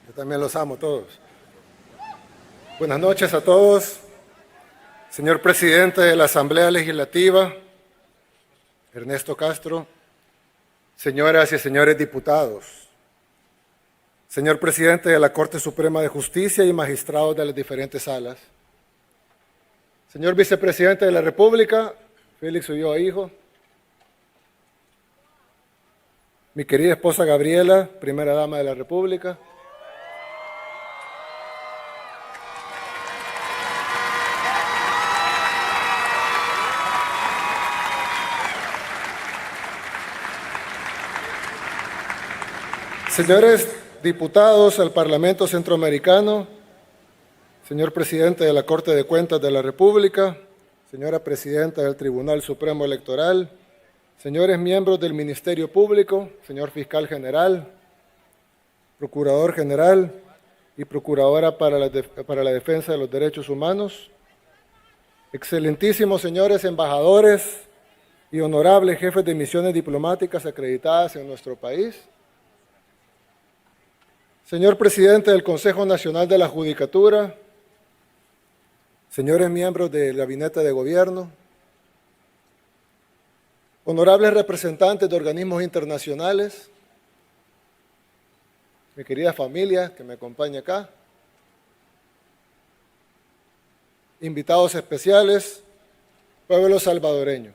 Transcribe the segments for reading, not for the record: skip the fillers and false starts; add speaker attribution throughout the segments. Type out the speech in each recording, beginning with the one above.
Speaker 1: Yo también los amo a todos. Buenas noches a todos. Señor presidente de la Asamblea Legislativa, Ernesto Castro, señoras y señores diputados, señor presidente de la Corte Suprema de Justicia y magistrados de las diferentes salas, señor vicepresidente de la República, Félix Ulloa Hijo, mi querida esposa Gabriela, primera dama de la República, señores diputados al Parlamento Centroamericano, señor presidente de la Corte de Cuentas de la República, señora presidenta del Tribunal Supremo Electoral, señores miembros del Ministerio Público, señor fiscal general, procurador general y procuradora para la defensa de los derechos humanos, excelentísimos señores embajadores y honorables jefes de misiones diplomáticas acreditadas en nuestro país, señor presidente del Consejo Nacional de la Judicatura, señores miembros del Gabinete de Gobierno, honorables representantes de organismos internacionales, mi querida familia que me acompaña acá, invitados especiales, pueblo salvadoreño.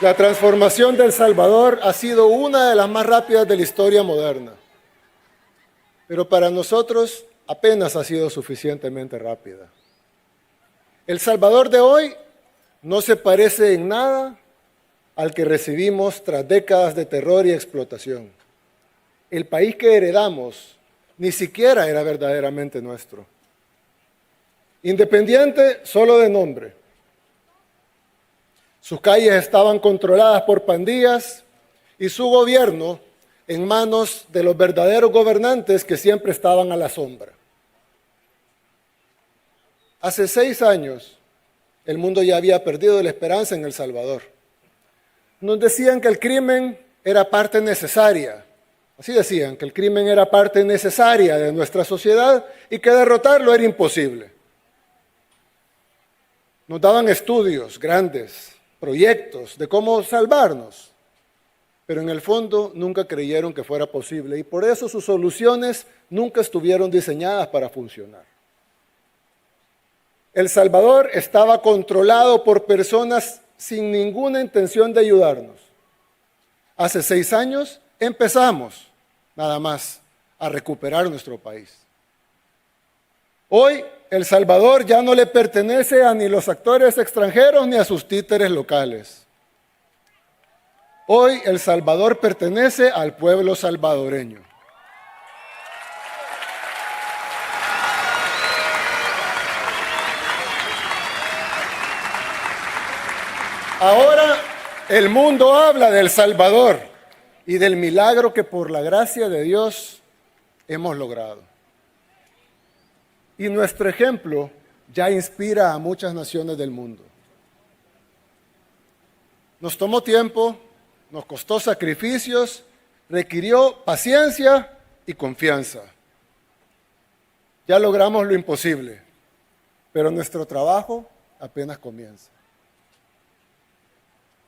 Speaker 1: La transformación de El Salvador ha sido una de las más rápidas de la historia moderna, pero para nosotros apenas ha sido suficientemente rápida. El Salvador de hoy no se parece en nada al que recibimos tras décadas de terror y explotación. El país que heredamos ni siquiera era verdaderamente nuestro. Independiente solo de nombre. Sus calles estaban controladas por pandillas y su gobierno en manos de los verdaderos gobernantes que siempre estaban a la sombra. Hace 6 años, el mundo ya había perdido la esperanza en El Salvador. Nos decían que el crimen era parte necesaria, así decían, que el crimen era parte necesaria de nuestra sociedad y que derrotarlo era imposible. Nos daban estudios grandes, proyectos de cómo salvarnos, pero en el fondo nunca creyeron que fuera posible y por eso sus soluciones nunca estuvieron diseñadas para funcionar. El Salvador estaba controlado por personas sin ninguna intención de ayudarnos. Hace 6 años empezamos, nada más, a recuperar nuestro país. Hoy, El Salvador ya no le pertenece a ni los actores extranjeros ni a sus títeres locales. Hoy, El Salvador pertenece al pueblo salvadoreño. Ahora, el mundo habla de El Salvador y del milagro que por la gracia de Dios hemos logrado. Y nuestro ejemplo ya inspira a muchas naciones del mundo. Nos tomó tiempo, nos costó sacrificios, requirió paciencia y confianza. Ya logramos lo imposible, pero nuestro trabajo apenas comienza.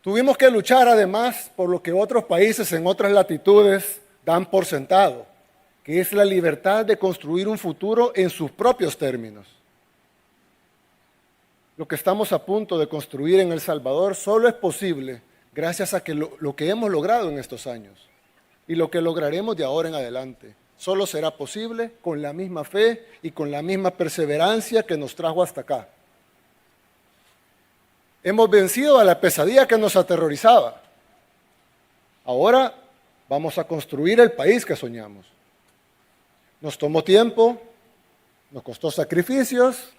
Speaker 1: Tuvimos que luchar además por lo que otros países en otras latitudes dan por sentado, que es la libertad de construir un futuro en sus propios términos. Lo que estamos a punto de construir en El Salvador solo es posible gracias a que lo que hemos logrado en estos años y lo que lograremos de ahora en adelante. Solo será posible con la misma fe y con la misma perseverancia que nos trajo hasta acá. Hemos vencido a la pesadilla que nos aterrorizaba. Ahora vamos a construir el país que soñamos. Nos tomó tiempo, nos costó sacrificios,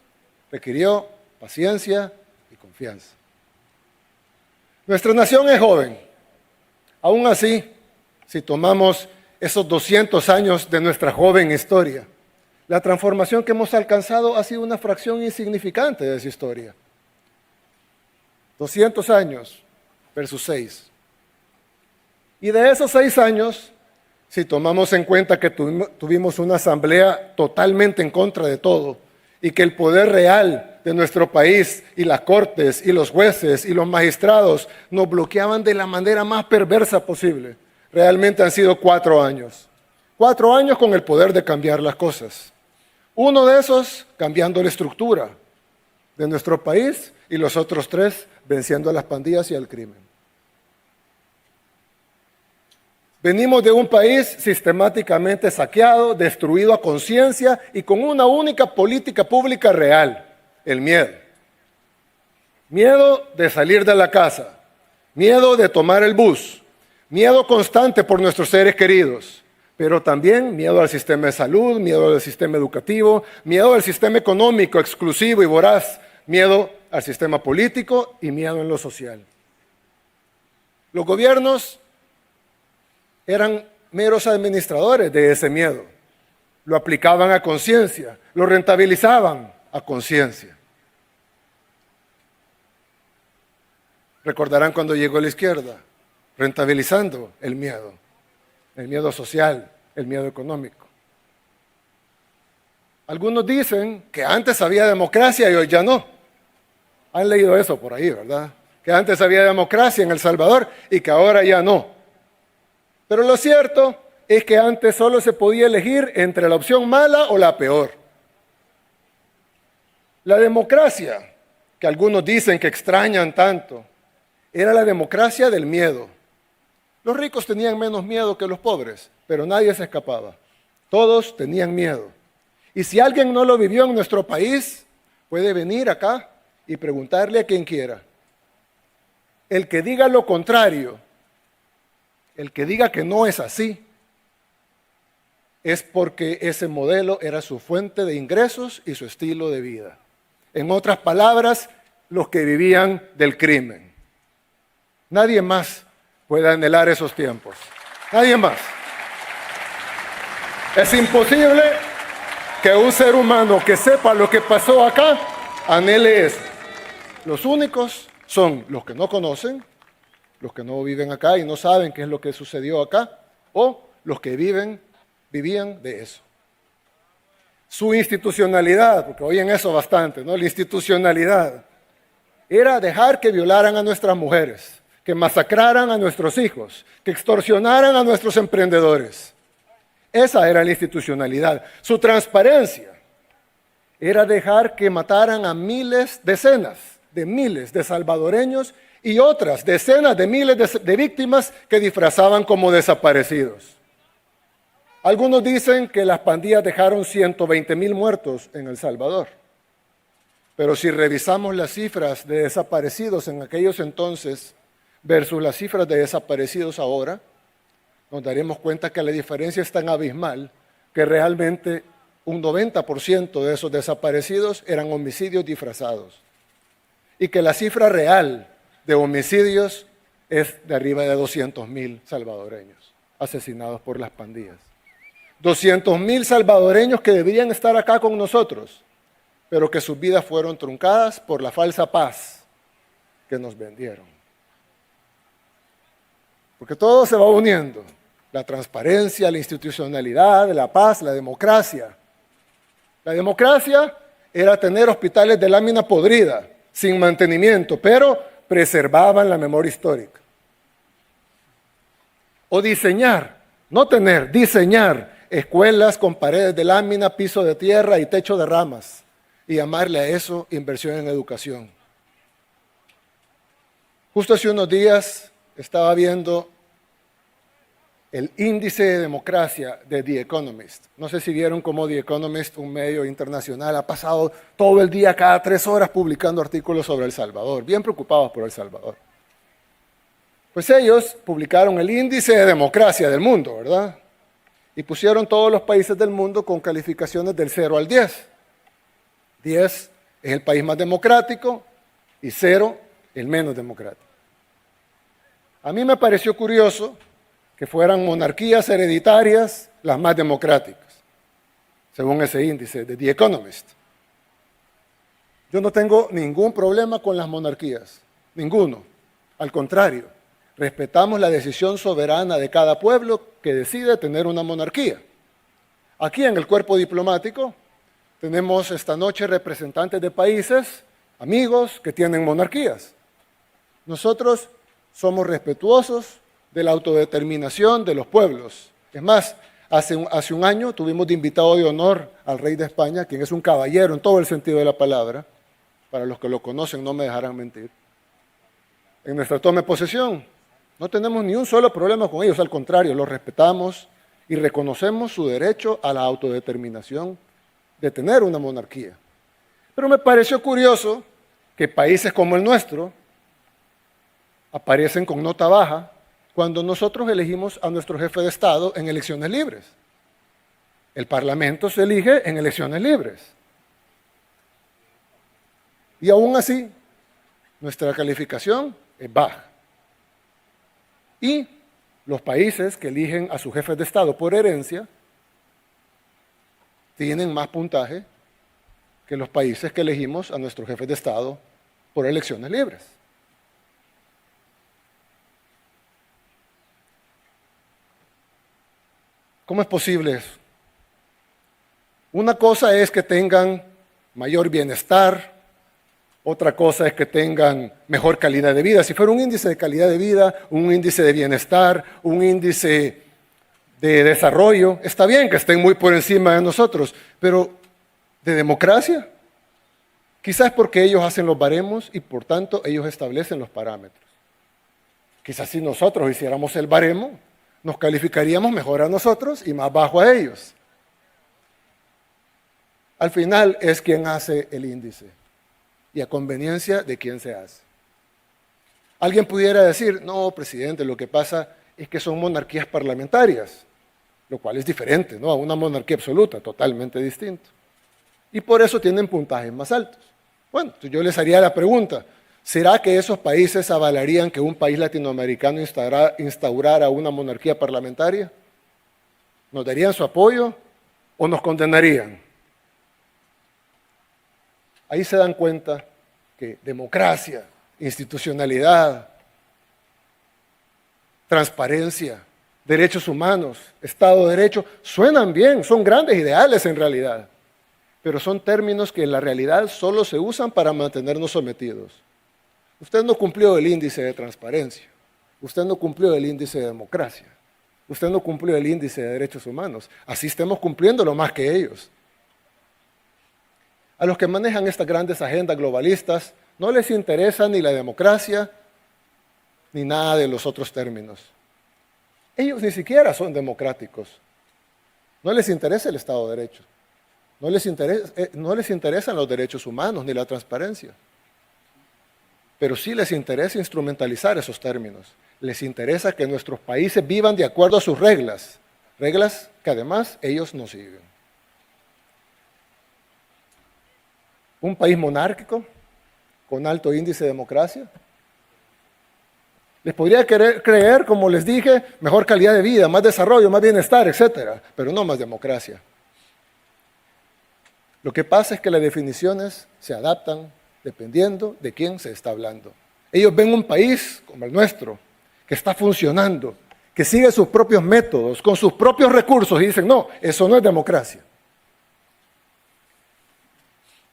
Speaker 1: requirió paciencia y confianza. Nuestra nación es joven. Aún así, si tomamos esos 200 años de nuestra joven historia, la transformación que hemos alcanzado ha sido una fracción insignificante de esa historia. 200 años versus 6. Y de esos 6 años, si tomamos en cuenta que tuvimos una asamblea totalmente en contra de todo y que el poder real de nuestro país y las cortes y los jueces y los magistrados nos bloqueaban de la manera más perversa posible, realmente han sido 4 años. 4 años con el poder de cambiar las cosas. Uno de esos cambiando la estructura de nuestro país y los otros 3 venciendo a las pandillas y al crimen. Venimos de un país sistemáticamente saqueado, destruido a conciencia y con una única política pública real, el miedo. Miedo de salir de la casa, miedo de tomar el bus, miedo constante por nuestros seres queridos, pero también miedo al sistema de salud, miedo al sistema educativo, miedo al sistema económico exclusivo y voraz, miedo al sistema político y miedo en lo social. Los gobiernos eran meros administradores de ese miedo. Lo aplicaban a conciencia, lo rentabilizaban a conciencia. Recordarán cuando llegó la izquierda, rentabilizando el miedo social, el miedo económico. Algunos dicen que antes había democracia y hoy ya no. Han leído eso por ahí, ¿verdad? Que antes había democracia en El Salvador y que ahora ya no. Pero lo cierto es que antes solo se podía elegir entre la opción mala o la peor. La democracia, que algunos dicen que extrañan tanto, era la democracia del miedo. Los ricos tenían menos miedo que los pobres, pero nadie se escapaba. Todos tenían miedo. Y si alguien no lo vivió en nuestro país, puede venir acá y preguntarle a quien quiera. El que diga lo contrario, el que diga que no es así, es porque ese modelo era su fuente de ingresos y su estilo de vida. En otras palabras, los que vivían del crimen. Nadie más puede anhelar esos tiempos. Nadie más. Es imposible que un ser humano que sepa lo que pasó acá anhele eso. Los únicos son los que no conocen, los que no viven acá y no saben qué es lo que sucedió acá, o los que vivían de eso. Su institucionalidad, porque oyen eso bastante, ¿no? La institucionalidad era dejar que violaran a nuestras mujeres, que masacraran a nuestros hijos, que extorsionaran a nuestros emprendedores. Esa era la institucionalidad. Su transparencia era dejar que mataran a decenas de miles de salvadoreños y otras decenas de miles de víctimas que disfrazaban como desaparecidos. Algunos dicen que las pandillas dejaron 120,000 muertos en El Salvador. Pero si revisamos las cifras de desaparecidos en aquellos entonces versus las cifras de desaparecidos ahora, nos daremos cuenta que la diferencia es tan abismal que realmente un 90% de esos desaparecidos eran homicidios disfrazados. Y que la cifra real de homicidios es de arriba de 200,000 salvadoreños asesinados por las pandillas. 200,000 salvadoreños que deberían estar acá con nosotros, pero que sus vidas fueron truncadas por la falsa paz que nos vendieron. Porque todo se va uniendo. La transparencia, la institucionalidad, la paz, la democracia. La democracia era tener hospitales de lámina podrida, sin mantenimiento, pero preservaban la memoria histórica. O diseñar, no tener, diseñar escuelas con paredes de lámina, piso de tierra y techo de ramas, y llamarle a eso inversión en educación. Justo hace unos días estaba viendo el índice de democracia de The Economist. No sé si vieron cómo The Economist, un medio internacional, ha pasado todo el día, cada 3 horas, publicando artículos sobre El Salvador, bien preocupados por El Salvador. Pues ellos publicaron el índice de democracia del mundo, ¿verdad? Y pusieron todos los países del mundo con calificaciones del 0 al 10. 10 es el país más democrático y 0 el menos democrático. A mí me pareció curioso que fueran monarquías hereditarias las más democráticas, según ese índice de The Economist. Yo no tengo ningún problema con las monarquías, ninguno. Al contrario, respetamos la decisión soberana de cada pueblo que decide tener una monarquía. Aquí en el cuerpo diplomático tenemos esta noche representantes de países, amigos, que tienen monarquías. Nosotros somos respetuosos de la autodeterminación de los pueblos. Es más, hace un año tuvimos de invitado de honor al rey de España, quien es un caballero en todo el sentido de la palabra. Para los que lo conocen no me dejarán mentir. En nuestra toma de posesión no tenemos ni un solo problema con ellos, al contrario, los respetamos y reconocemos su derecho a la autodeterminación de tener una monarquía. Pero me pareció curioso que países como el nuestro aparecen con nota baja cuando nosotros elegimos a nuestro jefe de Estado en elecciones libres. El Parlamento se elige en elecciones libres. Y aún así, nuestra calificación es baja. Y los países que eligen a sus jefes de Estado por herencia tienen más puntaje que los países que elegimos a nuestros jefes de Estado por elecciones libres. ¿Cómo es posible eso? Una cosa es que tengan mayor bienestar, otra cosa es que tengan mejor calidad de vida. Si fuera un índice de calidad de vida, un índice de bienestar, un índice de desarrollo, está bien que estén muy por encima de nosotros, pero ¿de democracia? Quizás porque ellos hacen los baremos y por tanto ellos establecen los parámetros. Quizás si nosotros hiciéramos el baremo, nos calificaríamos mejor a nosotros y más bajo a ellos. Al final es quien hace el índice y a conveniencia de quién se hace. Alguien pudiera decir, no, presidente, lo que pasa es que son monarquías parlamentarias, lo cual es diferente, ¿no?, a una monarquía absoluta, totalmente distinto. Y por eso tienen puntajes más altos. Bueno, yo les haría la pregunta, ¿será que esos países avalarían que un país latinoamericano instaurara una monarquía parlamentaria? ¿Nos darían su apoyo o nos condenarían? Ahí se dan cuenta que democracia, institucionalidad, transparencia, derechos humanos, Estado de Derecho, suenan bien, son grandes ideales en realidad, pero son términos que en la realidad solo se usan para mantenernos sometidos. Usted no cumplió el índice de transparencia, usted no cumplió el índice de democracia, usted no cumplió el índice de derechos humanos, así estemos cumpliéndolo más que ellos. A los que manejan estas grandes agendas globalistas no les interesa ni la democracia ni nada de los otros términos. Ellos ni siquiera son democráticos. No les interesa el Estado de Derecho. No les interesan los derechos humanos ni la transparencia. Pero sí les interesa instrumentalizar esos términos. Les interesa que nuestros países vivan de acuerdo a sus reglas, reglas que además ellos no siguen. Un país monárquico, con alto índice de democracia. Les podría creer, como les dije, mejor calidad de vida, más desarrollo, más bienestar, etcétera, pero no más democracia. Lo que pasa es que las definiciones se adaptan dependiendo de quién se está hablando. Ellos ven un país como el nuestro, que está funcionando, que sigue sus propios métodos, con sus propios recursos, y dicen, no, eso no es democracia.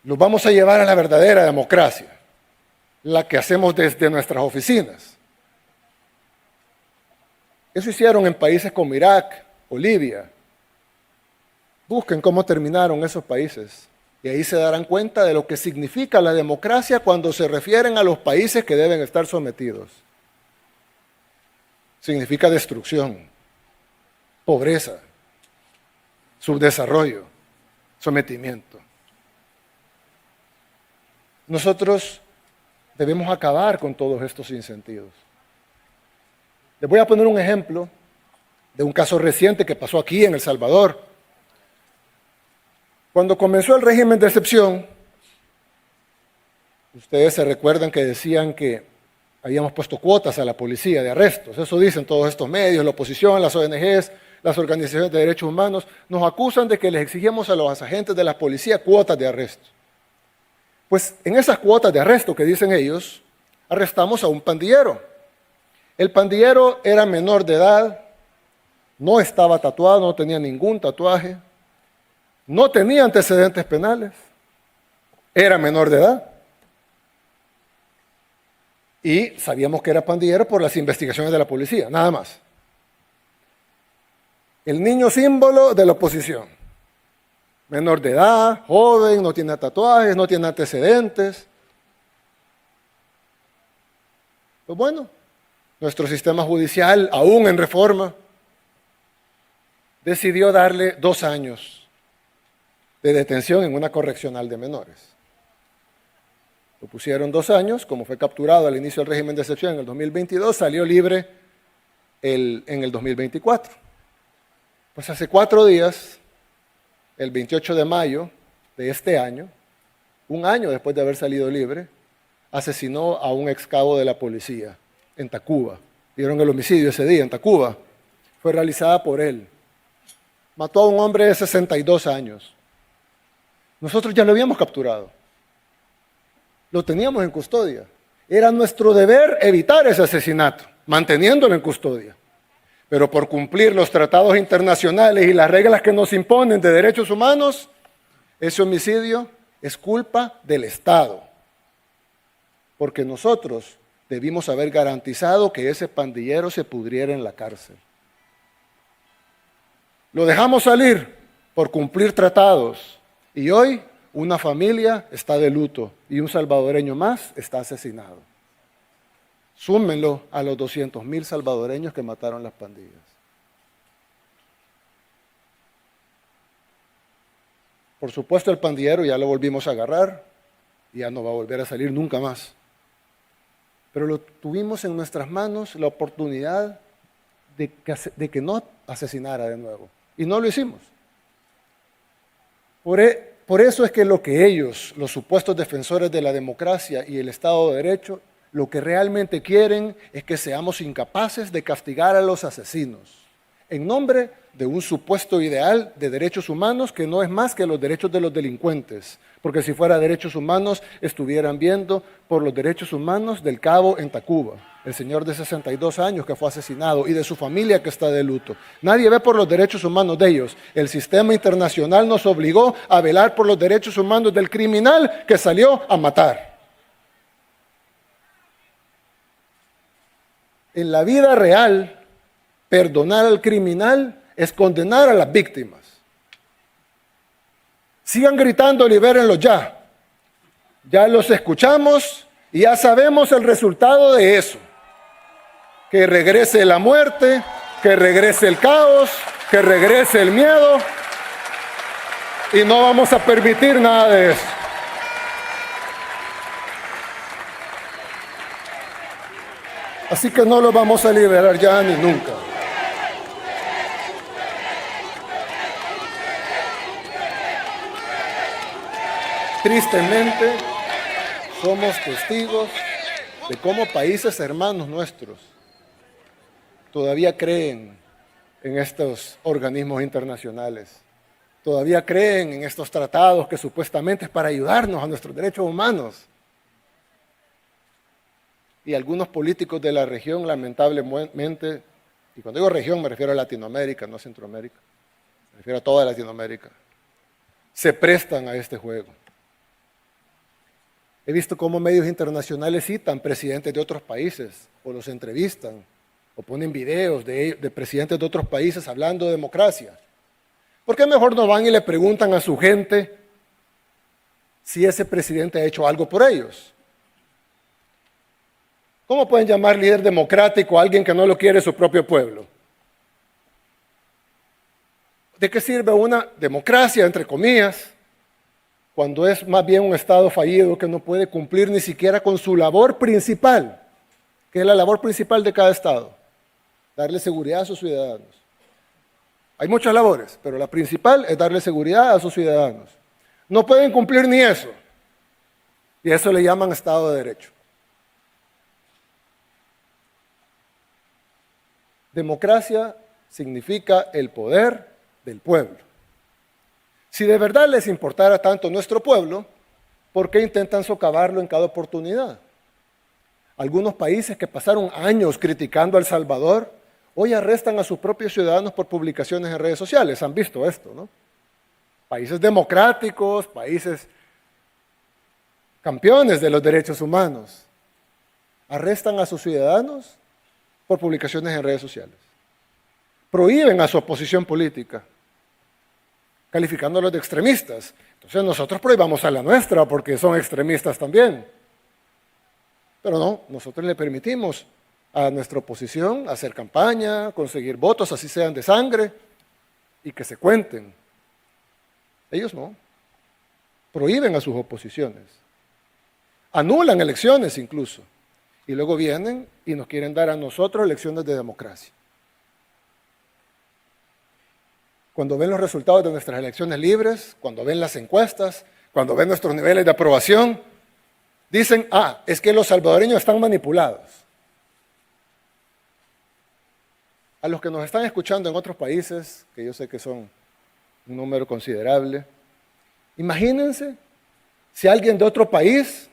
Speaker 1: Nos vamos a llevar a la verdadera democracia, la que hacemos desde nuestras oficinas. Eso hicieron en países como Irak o Libia. Busquen cómo terminaron esos países y ahí se darán cuenta de lo que significa la democracia cuando se refieren a los países que deben estar sometidos. Significa destrucción, pobreza, subdesarrollo, sometimiento. Nosotros debemos acabar con todos estos sinsentidos. Les voy a poner un ejemplo de un caso reciente que pasó aquí en El Salvador. Cuando comenzó el régimen de excepción, ustedes se recuerdan que decían que Habíamos puesto cuotas a la policía de arrestos. Eso dicen todos estos medios, la oposición, las ONGs, las organizaciones de derechos humanos. Nos acusan de que les exigimos a los agentes de la policía cuotas de arresto. Pues en esas cuotas de arresto que dicen ellos, arrestamos a un pandillero. El pandillero era menor de edad, no estaba tatuado, no tenía ningún tatuaje, no tenía antecedentes penales, era menor de edad. Y sabíamos que era pandillero por las investigaciones de la policía, nada más. El niño símbolo de la oposición. Menor de edad, joven, no tiene tatuajes, no tiene antecedentes. Pues bueno, nuestro sistema judicial, aún en reforma, decidió darle 2 años de detención en una correccional de menores. Lo pusieron 2 años, como fue capturado al inicio del régimen de excepción en el 2022, salió libre en el 2024. Pues hace 4 días, el 28 de mayo de este año, 1 año después de haber salido libre, asesinó a un ex cabo de la policía en Tacuba. Vieron el homicidio ese día en Tacuba. Fue realizada por él. Mató a un hombre de 62 años. Nosotros ya lo habíamos capturado. Lo teníamos en custodia. Era nuestro deber evitar ese asesinato, manteniéndolo en custodia. Pero por cumplir los tratados internacionales y las reglas que nos imponen de derechos humanos, ese homicidio es culpa del Estado. Porque nosotros debimos haber garantizado que ese pandillero se pudriera en la cárcel. Lo dejamos salir por cumplir tratados y hoy una familia está de luto y un salvadoreño más está asesinado. Súmenlo a los 200,000 salvadoreños que mataron las pandillas. Por supuesto, el pandillero ya lo volvimos a agarrar y ya no va a volver a salir nunca más. Pero lo tuvimos en nuestras manos la oportunidad de que no asesinara de nuevo. Y no lo hicimos. Por eso es que lo que ellos, los supuestos defensores de la democracia y el Estado de Derecho, lo que realmente quieren es que seamos incapaces de castigar a los asesinos, en nombre de un supuesto ideal de derechos humanos que no es más que los derechos de los delincuentes, porque si fuera derechos humanos estuvieran viendo por los derechos humanos del cabo en Tacuba, el señor de 62 años que fue asesinado y de su familia que está de luto. Nadie ve por los derechos humanos de ellos. El sistema internacional nos obligó a velar por los derechos humanos del criminal que salió a matar. En la vida real, perdonar al criminal es condenar a las víctimas. Sigan gritando, libérenlos ya. Ya los escuchamos y ya sabemos el resultado de eso. Que regrese la muerte, que regrese el caos, que regrese el miedo. Y no vamos a permitir nada de eso. Así que no los vamos a liberar ya ni nunca. Tristemente, somos testigos de cómo países hermanos nuestros todavía creen en estos organismos internacionales, todavía creen en estos tratados que supuestamente es para ayudarnos a nuestros derechos humanos. Y algunos políticos de la región, lamentablemente, y cuando digo región me refiero a Latinoamérica, no a Centroamérica, me refiero a toda Latinoamérica, se prestan a este juego. He visto cómo medios internacionales citan presidentes de otros países, o los entrevistan, o ponen videos de presidentes de otros países hablando de democracia. ¿Por qué mejor no van y le preguntan a su gente si ese presidente ha hecho algo por ellos? ¿Cómo pueden llamar líder democrático a alguien que no lo quiere su propio pueblo? ¿De qué sirve una democracia, entre comillas, cuando es más bien un Estado fallido que no puede cumplir ni siquiera con su labor principal, que es la labor principal de cada Estado? Darle seguridad a sus ciudadanos. Hay muchas labores, pero la principal es darle seguridad a sus ciudadanos. No pueden cumplir ni eso. Y eso le llaman Estado de Derecho. Democracia significa el poder del pueblo. Si de verdad les importara tanto nuestro pueblo, ¿por qué intentan socavarlo en cada oportunidad? Algunos países que pasaron años criticando a El Salvador, hoy arrestan a sus propios ciudadanos por publicaciones en redes sociales. Han visto esto, ¿no? Países democráticos, países campeones de los derechos humanos, arrestan a sus ciudadanos por publicaciones en redes sociales. Prohíben a su oposición política, calificándolos de extremistas. Entonces nosotros prohibamos a la nuestra porque son extremistas también. Pero no, nosotros le permitimos a nuestra oposición hacer campaña, conseguir votos, así sean de sangre, y que se cuenten. Ellos no. Prohíben a sus oposiciones. Anulan elecciones incluso. Y luego vienen y nos quieren dar a nosotros elecciones de democracia. Cuando ven los resultados de nuestras elecciones libres, cuando ven las encuestas, cuando ven nuestros niveles de aprobación, dicen, es que los salvadoreños están manipulados. A los que nos están escuchando en otros países, que yo sé que son un número considerable, imagínense si alguien de otro país,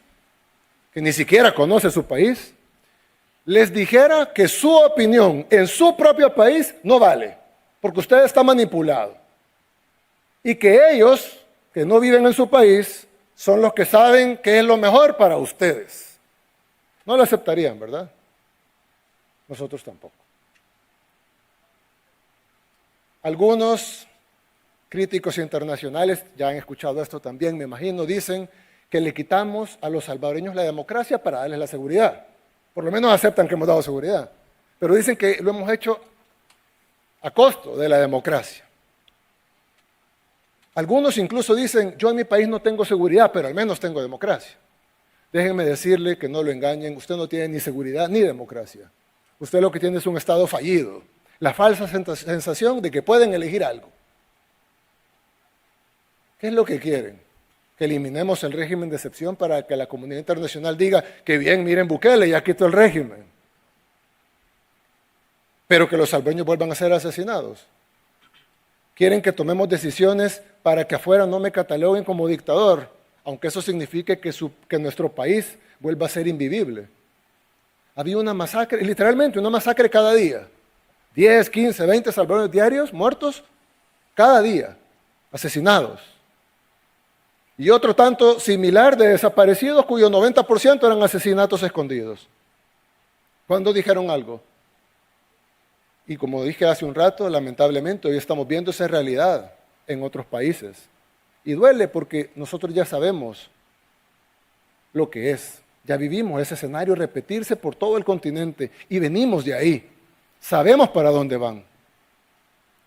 Speaker 1: que ni siquiera conoce su país, les dijera que su opinión en su propio país no vale, porque usted está manipulado. Y que ellos, que no viven en su país, son los que saben qué es lo mejor para ustedes. No lo aceptarían, ¿verdad? Nosotros tampoco. Algunos críticos internacionales, ya han escuchado esto también, me imagino, dicen que le quitamos a los salvadoreños la democracia para darles la seguridad. Por lo menos aceptan que hemos dado seguridad. Pero dicen que lo hemos hecho a costo de la democracia. Algunos incluso dicen, yo en mi país no tengo seguridad, pero al menos tengo democracia. Déjenme decirle que no lo engañen, usted no tiene ni seguridad ni democracia. Usted lo que tiene es un Estado fallido, la falsa sensación de que pueden elegir algo. ¿Qué es lo que quieren? Que eliminemos el régimen de excepción para que la comunidad internacional diga que bien, miren Bukele, ya quitó el régimen. Pero que los salvadoreños vuelvan a ser asesinados. Quieren que tomemos decisiones para que afuera no me cataloguen como dictador, aunque eso signifique que nuestro país vuelva a ser invivible. Había una masacre, literalmente una masacre cada día. 10, 15, 20 salvadoreños diarios muertos cada día, asesinados. Y otro tanto similar de desaparecidos cuyo 90% eran asesinatos escondidos. ¿Cuándo dijeron algo? Y como dije hace un rato, lamentablemente hoy estamos viendo esa realidad en otros países. Y duele porque nosotros ya sabemos lo que es. Ya vivimos ese escenario repetirse por todo el continente y venimos de ahí. Sabemos para dónde van.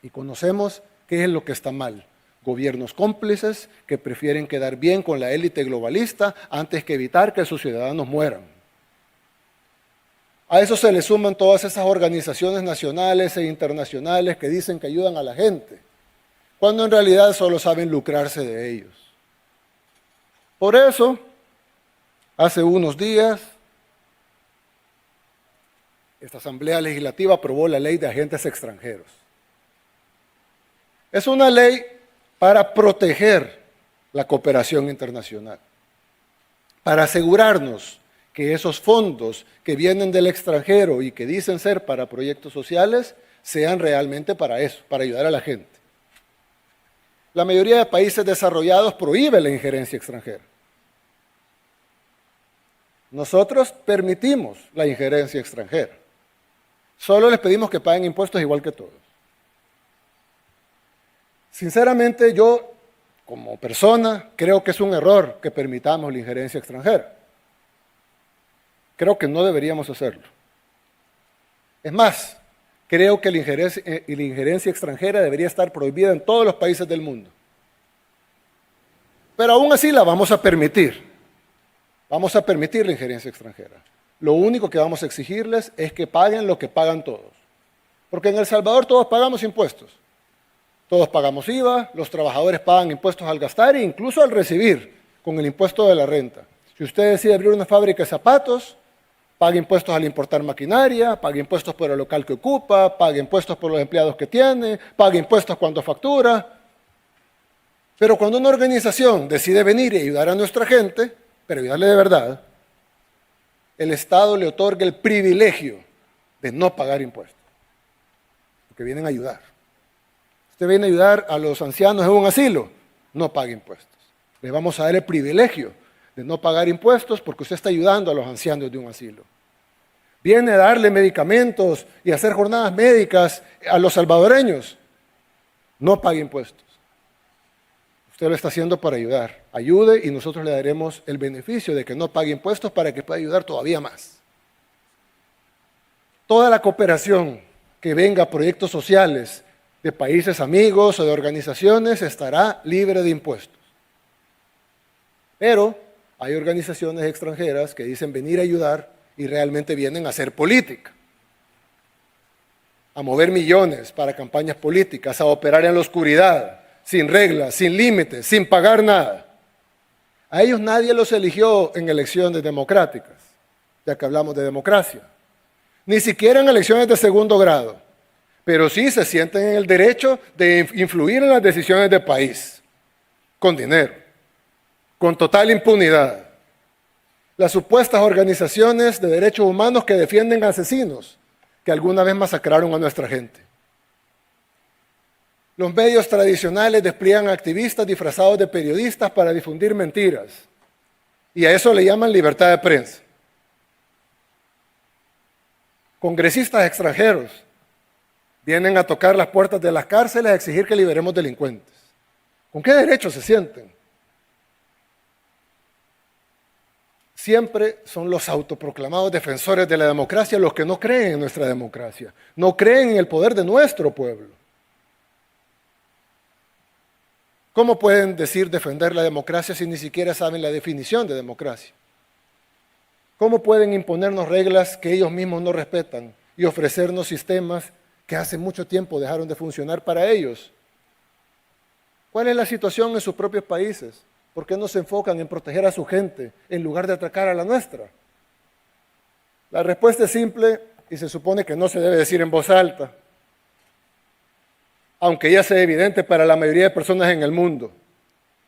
Speaker 1: Y conocemos qué es lo que está mal. Gobiernos cómplices que prefieren quedar bien con la élite globalista antes que evitar que sus ciudadanos mueran. A eso se le suman todas esas organizaciones nacionales e internacionales que dicen que ayudan a la gente, cuando en realidad solo saben lucrarse de ellos. Por eso, hace unos días, esta Asamblea Legislativa aprobó la Ley de Agentes Extranjeros. Es una ley para proteger la cooperación internacional, para asegurarnos que esos fondos que vienen del extranjero y que dicen ser para proyectos sociales, sean realmente para eso, para ayudar a la gente. La mayoría de países desarrollados prohíbe la injerencia extranjera. Nosotros permitimos la injerencia extranjera. Solo les pedimos que paguen impuestos igual que todos. Sinceramente, yo, como persona, creo que es un error que permitamos la injerencia extranjera. Creo que no deberíamos hacerlo. Es más, creo que la injerencia extranjera debería estar prohibida en todos los países del mundo. Pero aún así la vamos a permitir. Vamos a permitir la injerencia extranjera. Lo único que vamos a exigirles es que paguen lo que pagan todos. Porque en El Salvador todos pagamos impuestos. Todos pagamos IVA, los trabajadores pagan impuestos al gastar e incluso al recibir, con el impuesto de la renta. Si usted decide abrir una fábrica de zapatos, Paga impuestos al importar maquinaria, paga impuestos por el local que ocupa, paga impuestos por los empleados que tiene, paga impuestos cuando factura. Pero cuando una organización decide venir y ayudar a nuestra gente, pero ayudarle de verdad, el Estado le otorga el privilegio de no pagar impuestos, porque vienen a ayudar. Usted viene a ayudar a los ancianos en un asilo, no pague impuestos. Le vamos a dar el privilegio de no pagar impuestos porque usted está ayudando a los ancianos de un asilo. Viene a darle medicamentos y hacer jornadas médicas a los salvadoreños, no pague impuestos. Usted lo está haciendo para ayudar. Ayude y nosotros le daremos el beneficio de que no pague impuestos para que pueda ayudar todavía más. Toda la cooperación que venga a proyectos sociales de países amigos o de organizaciones estará libre de impuestos. Pero hay organizaciones extranjeras que dicen venir a ayudar y realmente vienen a hacer política, a mover millones para campañas políticas, a operar en la oscuridad, sin reglas, sin límites, sin pagar nada. A ellos nadie los eligió en elecciones democráticas, ya que hablamos de democracia, ni siquiera en elecciones de segundo grado, pero sí se sienten en el derecho de influir en las decisiones del país, con dinero, con total impunidad. Las supuestas organizaciones de derechos humanos que defienden asesinos que alguna vez masacraron a nuestra gente. Los medios tradicionales despliegan activistas disfrazados de periodistas para difundir mentiras. Y a eso le llaman libertad de prensa. Congresistas extranjeros vienen a tocar las puertas de las cárceles a exigir que liberemos delincuentes. ¿Con qué derecho se sienten? Siempre son los autoproclamados defensores de la democracia los que no creen en nuestra democracia, no creen en el poder de nuestro pueblo. ¿Cómo pueden decir defender la democracia si ni siquiera saben la definición de democracia? ¿Cómo pueden imponernos reglas que ellos mismos no respetan y ofrecernos sistemas que hace mucho tiempo dejaron de funcionar para ellos? ¿Cuál es la situación en sus propios países? ¿Por qué no se enfocan en proteger a su gente en lugar de atacar a la nuestra? La respuesta es simple y se supone que no se debe decir en voz alta, aunque ya sea evidente para la mayoría de personas en el mundo.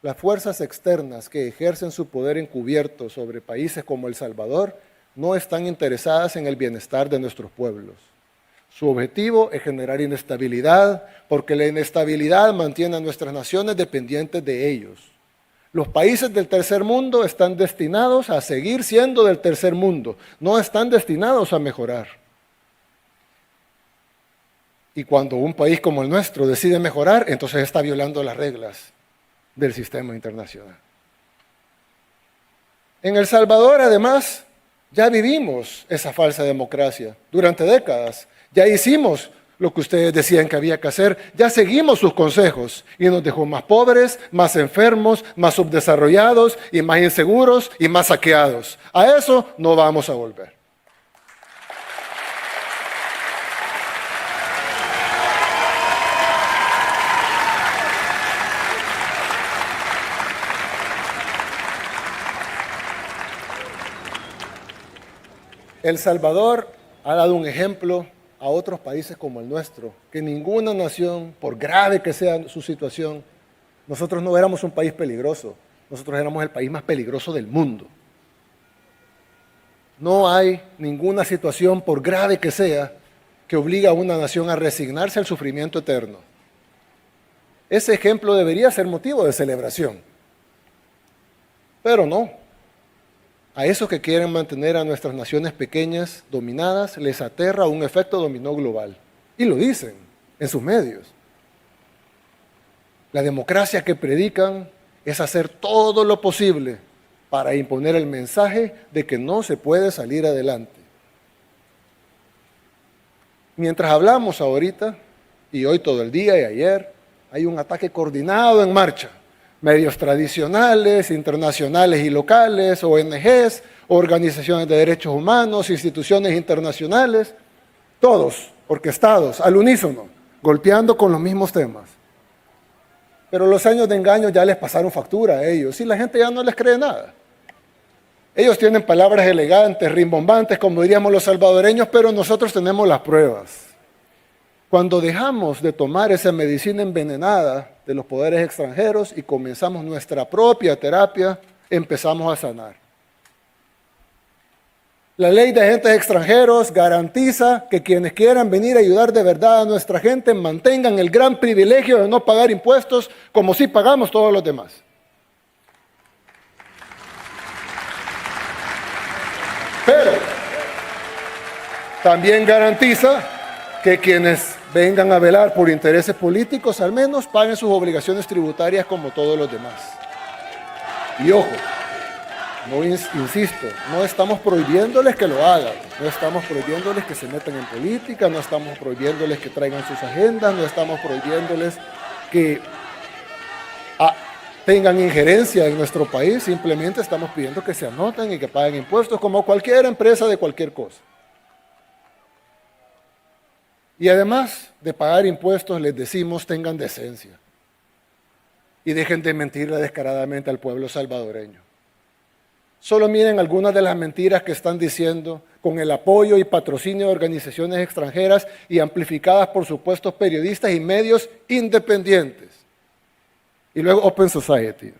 Speaker 1: Las fuerzas externas que ejercen su poder encubierto sobre países como El Salvador no están interesadas en el bienestar de nuestros pueblos. Su objetivo es generar inestabilidad, porque la inestabilidad mantiene a nuestras naciones dependientes de ellos. Los países del tercer mundo están destinados a seguir siendo del tercer mundo, no están destinados a mejorar. Y cuando un país como el nuestro decide mejorar, entonces está violando las reglas del sistema internacional. En El Salvador, además, ya vivimos esa falsa democracia durante décadas. Ya hicimos lo que ustedes decían que había que hacer, ya seguimos sus consejos y nos dejó más pobres, más enfermos, más subdesarrollados y más inseguros y más saqueados. A eso no vamos a volver. El Salvador ha dado un ejemplo a otros países como el nuestro, que ninguna nación, por grave que sea su situación, nosotros no éramos un país peligroso, nosotros éramos el país más peligroso del mundo. No hay ninguna situación, por grave que sea, que obliga a una nación a resignarse al sufrimiento eterno. Ese ejemplo debería ser motivo de celebración, pero no. A esos que quieren mantener a nuestras naciones pequeñas dominadas les aterra un efecto dominó global. Y lo dicen en sus medios. La democracia que predican es hacer todo lo posible para imponer el mensaje de que no se puede salir adelante. Mientras hablamos ahorita, y hoy todo el día y ayer, hay un ataque coordinado en marcha. Medios tradicionales, internacionales y locales, ONGs, organizaciones de derechos humanos, instituciones internacionales, todos orquestados, al unísono, golpeando con los mismos temas. Pero los años de engaño ya les pasaron factura a ellos y la gente ya no les cree nada. Ellos tienen palabras elegantes, rimbombantes, como diríamos los salvadoreños, pero nosotros tenemos las pruebas. Cuando dejamos de tomar esa medicina envenenada de los poderes extranjeros y comenzamos nuestra propia terapia, empezamos a sanar. La ley de agentes extranjeros garantiza que quienes quieran venir a ayudar de verdad a nuestra gente mantengan el gran privilegio de no pagar impuestos como si pagamos todos los demás. Pero también garantiza que quienes vengan a velar por intereses políticos al menos paguen sus obligaciones tributarias como todos los demás. Y ojo, no insisto, no estamos prohibiéndoles que lo hagan, no estamos prohibiéndoles que se metan en política, no estamos prohibiéndoles que traigan sus agendas, no estamos prohibiéndoles que tengan injerencia en nuestro país, simplemente estamos pidiendo que se anoten y que paguen impuestos como cualquier empresa de cualquier cosa. Y además de pagar impuestos, les decimos tengan decencia y dejen de mentirle descaradamente al pueblo salvadoreño. Solo miren algunas de las mentiras que están diciendo con el apoyo y patrocinio de organizaciones extranjeras y amplificadas por supuestos periodistas y medios independientes. Y luego Open Society.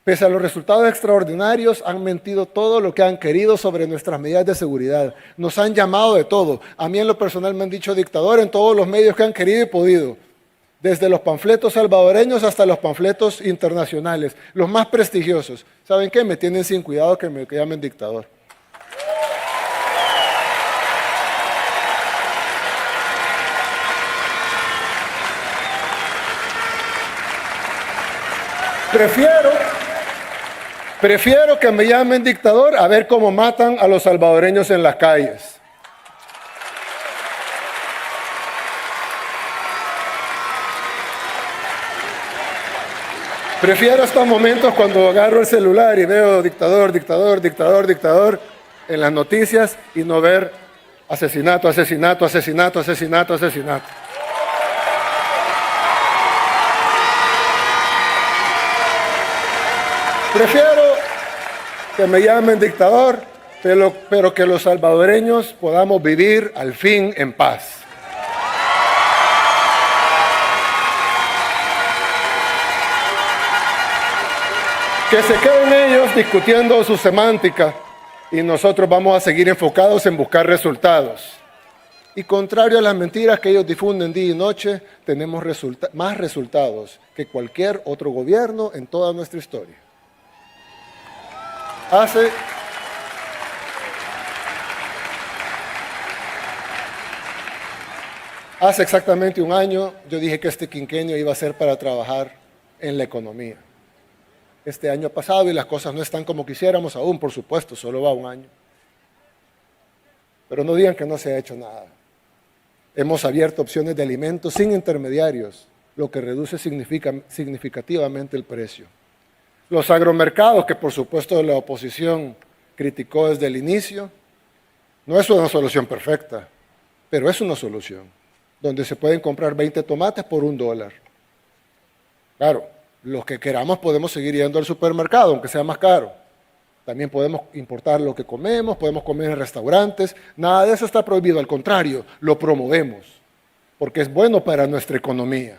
Speaker 1: Pese a los resultados extraordinarios, han mentido todo lo que han querido sobre nuestras medidas de seguridad. Nos han llamado de todo. A mí en lo personal me han dicho dictador en todos los medios que han querido y podido. Desde los panfletos salvadoreños hasta los panfletos internacionales, los más prestigiosos. ¿Saben qué? Me tienen sin cuidado que me llamen dictador. Prefiero que me llamen dictador a ver cómo matan a los salvadoreños en las calles. Prefiero estos momentos cuando agarro el celular y veo dictador, dictador, dictador, dictador en las noticias y no ver asesinato, asesinato, asesinato, asesinato, asesinato. Prefiero que me llamen dictador, pero que los salvadoreños podamos vivir al fin en paz. Que se queden ellos discutiendo su semántica y nosotros vamos a seguir enfocados en buscar resultados. Y contrario a las mentiras que ellos difunden día y noche, tenemos más resultados que cualquier otro gobierno en toda nuestra historia. Hace exactamente un año yo dije que este quinquenio iba a ser para trabajar en la economía. Este año ha pasado y las cosas no están como quisiéramos aún, por supuesto, solo va un año. Pero no digan que no se ha hecho nada. Hemos abierto opciones de alimentos sin intermediarios, lo que reduce significativamente el precio. Los agromercados, que por supuesto la oposición criticó desde el inicio, no es una solución perfecta, pero es una solución, donde se pueden comprar 20 tomates por $1. Claro, los que queramos podemos seguir yendo al supermercado, aunque sea más caro. También podemos importar lo que comemos, podemos comer en restaurantes. Nada de eso está prohibido, al contrario, lo promovemos, porque es bueno para nuestra economía.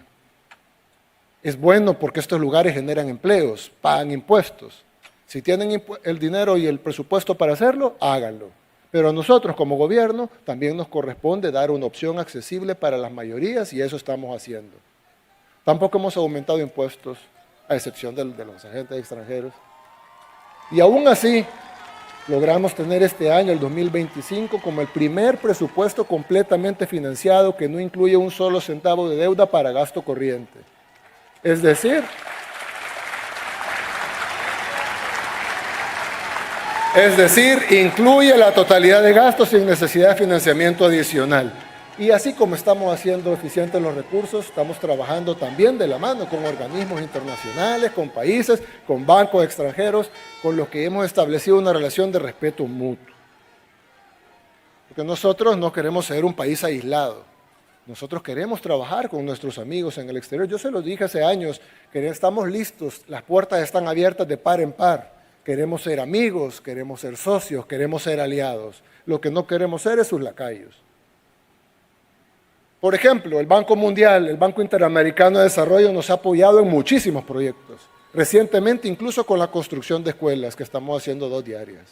Speaker 1: Es bueno porque estos lugares generan empleos, pagan impuestos. Si tienen el dinero y el presupuesto para hacerlo, háganlo. Pero a nosotros como gobierno también nos corresponde dar una opción accesible para las mayorías y eso estamos haciendo. Tampoco hemos aumentado impuestos, a excepción de los agentes extranjeros. Y aún así, logramos tener este año, el 2025, como el primer presupuesto completamente financiado que no incluye un solo centavo de deuda para gasto corriente. Es decir, incluye la totalidad de gastos sin necesidad de financiamiento adicional. Y así como estamos haciendo eficientes los recursos, estamos trabajando también de la mano con organismos internacionales, con países, con bancos extranjeros, con los que hemos establecido una relación de respeto mutuo. Porque nosotros no queremos ser un país aislado. Nosotros queremos trabajar con nuestros amigos en el exterior. Yo se lo dije hace años, que estamos listos, las puertas están abiertas de par en par. Queremos ser amigos, queremos ser socios, queremos ser aliados. Lo que no queremos ser es sus lacayos. Por ejemplo, el Banco Mundial, el Banco Interamericano de Desarrollo nos ha apoyado en muchísimos proyectos. Recientemente, incluso con la construcción de escuelas, que estamos haciendo 2 diarias.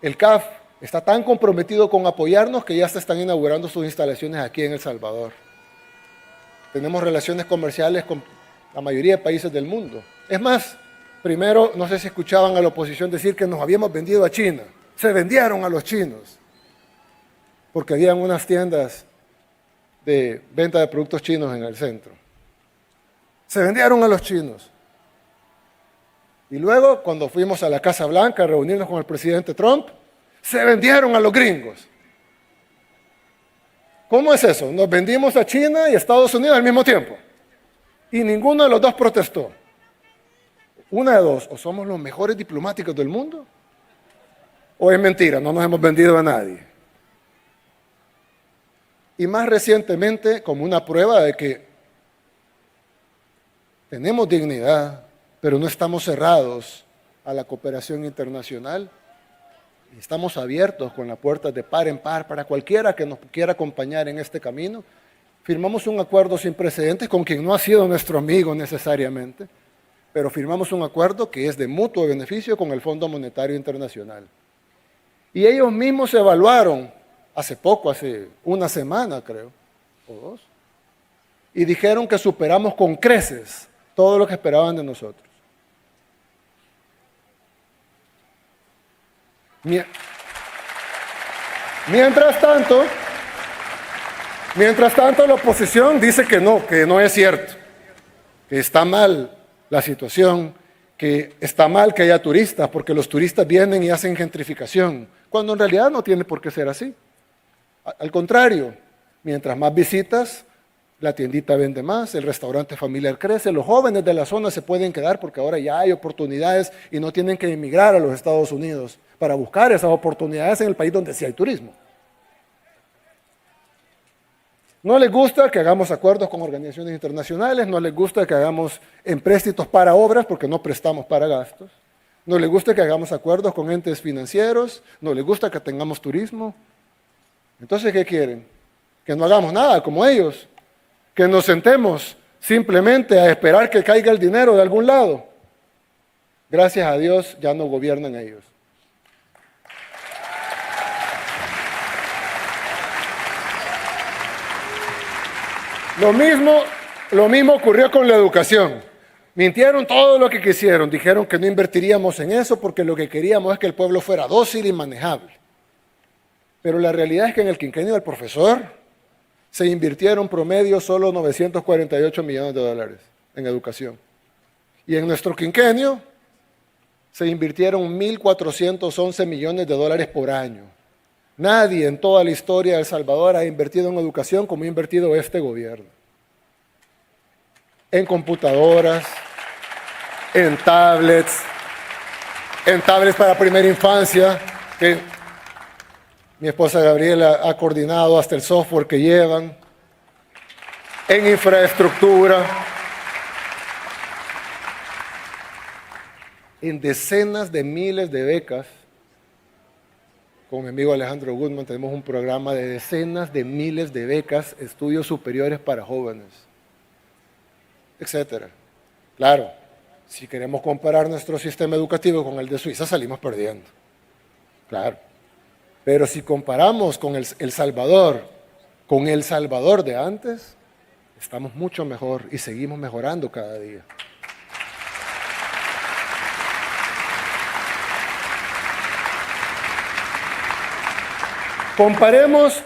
Speaker 1: El CAF está tan comprometido con apoyarnos que ya se están inaugurando sus instalaciones aquí en El Salvador. Tenemos relaciones comerciales con la mayoría de países del mundo. Es más, primero, no sé si escuchaban a la oposición decir que nos habíamos vendido a China. Se vendieron a los chinos, porque habían unas tiendas de venta de productos chinos en el centro. Se vendieron a los chinos. Y luego, cuando fuimos a la Casa Blanca a reunirnos con el presidente Trump, se vendieron a los gringos. ¿Cómo es eso? Nos vendimos a China y a Estados Unidos al mismo tiempo. Y ninguno de los dos protestó. Una de dos, o somos los mejores diplomáticos del mundo, o es mentira, no nos hemos vendido a nadie. Y más recientemente, como una prueba de que tenemos dignidad, pero no estamos cerrados a la cooperación internacional, estamos abiertos con las puertas de par en par para cualquiera que nos quiera acompañar en este camino. Firmamos un acuerdo sin precedentes con quien no ha sido nuestro amigo necesariamente, pero firmamos un acuerdo que es de mutuo beneficio con el Fondo Monetario Internacional. Y ellos mismos evaluaron hace poco, hace una semana creo, o 2, y dijeron que superamos con creces todo lo que esperaban de nosotros. Mientras tanto, la oposición dice que no es cierto, que está mal la situación, que está mal que haya turistas, porque los turistas vienen y hacen gentrificación, cuando en realidad no tiene por qué ser así. Al contrario, mientras más visitas, la tiendita vende más, el restaurante familiar crece, los jóvenes de la zona se pueden quedar porque ahora ya hay oportunidades y no tienen que emigrar a los Estados Unidos para buscar esas oportunidades en el país donde sí hay turismo. No les gusta que hagamos acuerdos con organizaciones internacionales, no les gusta que hagamos empréstitos para obras porque no prestamos para gastos, no les gusta que hagamos acuerdos con entes financieros, no les gusta que tengamos turismo. Entonces, ¿qué quieren? Que no hagamos nada como ellos, que nos sentemos simplemente a esperar que caiga el dinero de algún lado. Gracias a Dios ya no gobiernan ellos. Lo mismo ocurrió con la educación. Mintieron todo lo que quisieron, dijeron que no invertiríamos en eso porque lo que queríamos es que el pueblo fuera dócil y manejable. Pero la realidad es que en el quinquenio del profesor se invirtieron promedio solo 948 millones de dólares en educación. Y en nuestro quinquenio se invirtieron 1.411 millones de dólares por año. Nadie en toda la historia de El Salvador ha invertido en educación como ha invertido este gobierno. En computadoras, en tablets para primera infancia, que mi esposa Gabriela ha coordinado hasta el software que llevan, en infraestructura, en decenas de miles de becas. Con mi amigo Alejandro Goodman tenemos un programa de decenas de miles de becas, estudios superiores para jóvenes, etcétera. Claro, si queremos comparar nuestro sistema educativo con el de Suiza, salimos perdiendo. Claro. Pero si comparamos con El Salvador, con El Salvador de antes, estamos mucho mejor y seguimos mejorando cada día. Comparemos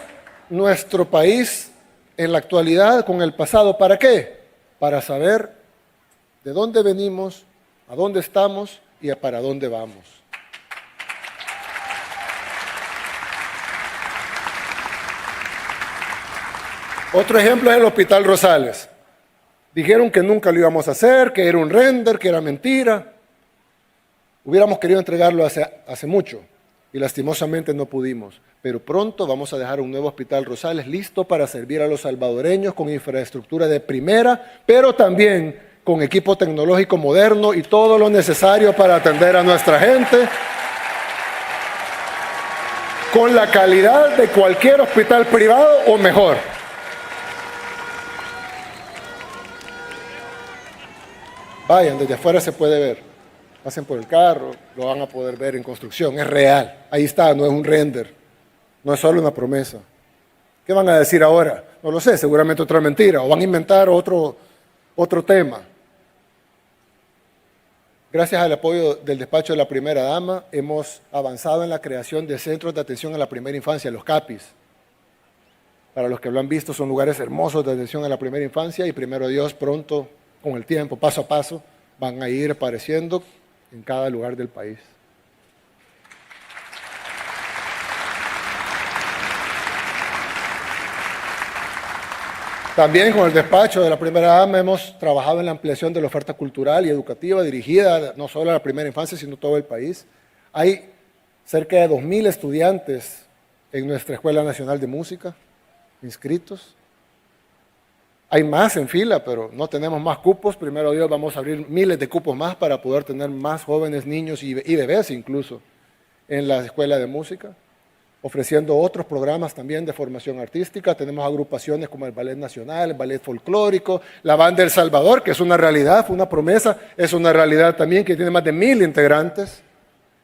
Speaker 1: nuestro país en la actualidad con el pasado. ¿Para qué? Para saber de dónde venimos, a dónde estamos y para dónde vamos. Otro ejemplo es el Hospital Rosales. Dijeron que nunca lo íbamos a hacer, que era un render, que era mentira. Hubiéramos querido entregarlo hace mucho. y lastimosamente no pudimos. Pero pronto vamos a dejar un nuevo Hospital Rosales listo para servir a los salvadoreños con infraestructura de primera, pero también con equipo tecnológico moderno y todo lo necesario para atender a nuestra gente, con la calidad de cualquier hospital privado o mejor. Vayan, desde afuera se puede ver. Pasen por el carro, lo van a poder ver en construcción. Es real, ahí está, no es un render, no es solo una promesa. ¿Qué van a decir ahora? No lo sé, seguramente otra mentira, o van a inventar otro tema. Gracias al apoyo del despacho de la primera dama, hemos avanzado en la creación de centros de atención a la primera infancia, los CAPIs. Para los que lo han visto, son lugares hermosos de atención a la primera infancia y primero Dios, pronto, con el tiempo, paso a paso, van a ir apareciendo en cada lugar del país. También con el despacho de la primera dama hemos trabajado en la ampliación de la oferta cultural y educativa dirigida no solo a la primera infancia, sino a todo el país. Hay cerca de 2,000 estudiantes en nuestra Escuela Nacional de Música inscritos. Hay más en fila, pero no tenemos más cupos. Primero Dios, vamos a abrir miles de cupos más para poder tener más jóvenes, niños y bebés incluso en la Escuela de Música, ofreciendo otros programas también de formación artística. Tenemos agrupaciones como el Ballet Nacional, el Ballet Folclórico, la Banda El Salvador, que es una realidad, fue una promesa, es una realidad también que tiene más de 1,000 integrantes.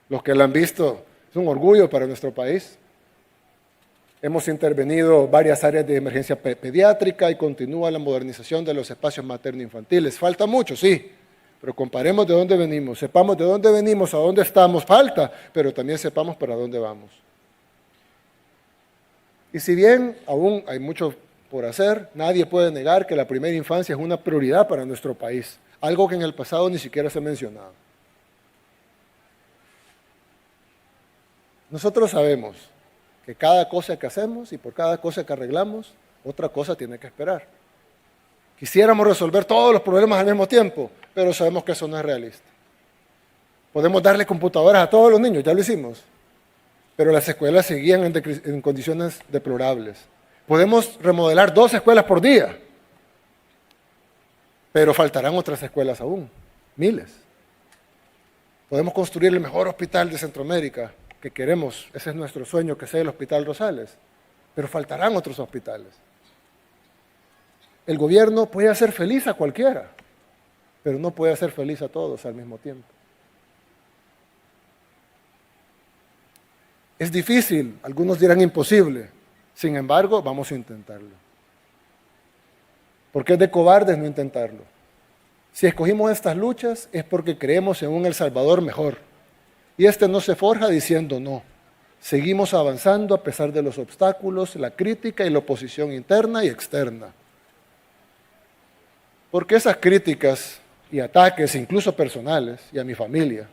Speaker 1: Los que la han visto, es un orgullo para nuestro país. Hemos intervenido varias áreas de emergencia pediátrica y continúa la modernización de los espacios materno-infantiles. Falta mucho, sí, pero comparemos de dónde venimos, sepamos de dónde venimos, a dónde estamos, falta, pero también sepamos para dónde vamos. Y si bien aún hay mucho por hacer, nadie puede negar que la primera infancia es una prioridad para nuestro país, algo que en el pasado ni siquiera se ha mencionado. Nosotros sabemos que cada cosa que hacemos y por cada cosa que arreglamos, otra cosa tiene que esperar. Quisiéramos resolver todos los problemas al mismo tiempo, pero sabemos que eso no es realista. Podemos darle computadoras a todos los niños, ya lo hicimos, pero las escuelas seguían en condiciones deplorables. Podemos remodelar 2 escuelas por día, pero faltarán otras escuelas aún, miles. Podemos construir el mejor hospital de Centroamérica que queremos, ese es nuestro sueño, que sea el Hospital Rosales, pero faltarán otros hospitales. El gobierno puede hacer feliz a cualquiera, pero no puede hacer feliz a todos al mismo tiempo. Es difícil, algunos dirán imposible, sin embargo, vamos a intentarlo. Porque es de cobardes no intentarlo. Si escogimos estas luchas es porque creemos en un El Salvador mejor. Y este no se forja diciendo no. Seguimos avanzando a pesar de los obstáculos, la crítica y la oposición interna y externa. Porque esas críticas y ataques, incluso personales, y a mi familia,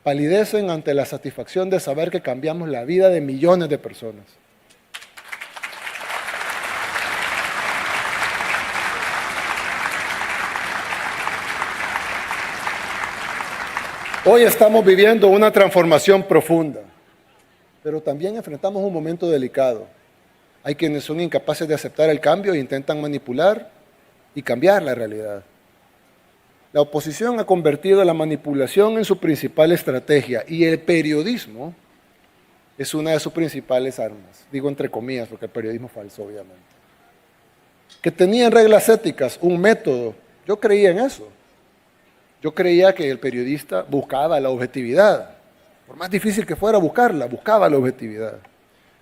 Speaker 1: palidecen ante la satisfacción de saber que cambiamos la vida de millones de personas. Hoy estamos viviendo una transformación profunda, pero también enfrentamos un momento delicado. Hay quienes son incapaces de aceptar el cambio e intentan manipular y cambiar la realidad. La oposición ha convertido la manipulación en su principal estrategia y el periodismo es una de sus principales armas. Digo entre comillas porque el periodismo falso, obviamente. Que tenían reglas éticas, un método. Yo creía en eso. Yo creía que el periodista buscaba la objetividad. Por más difícil que fuera buscarla, buscaba la objetividad.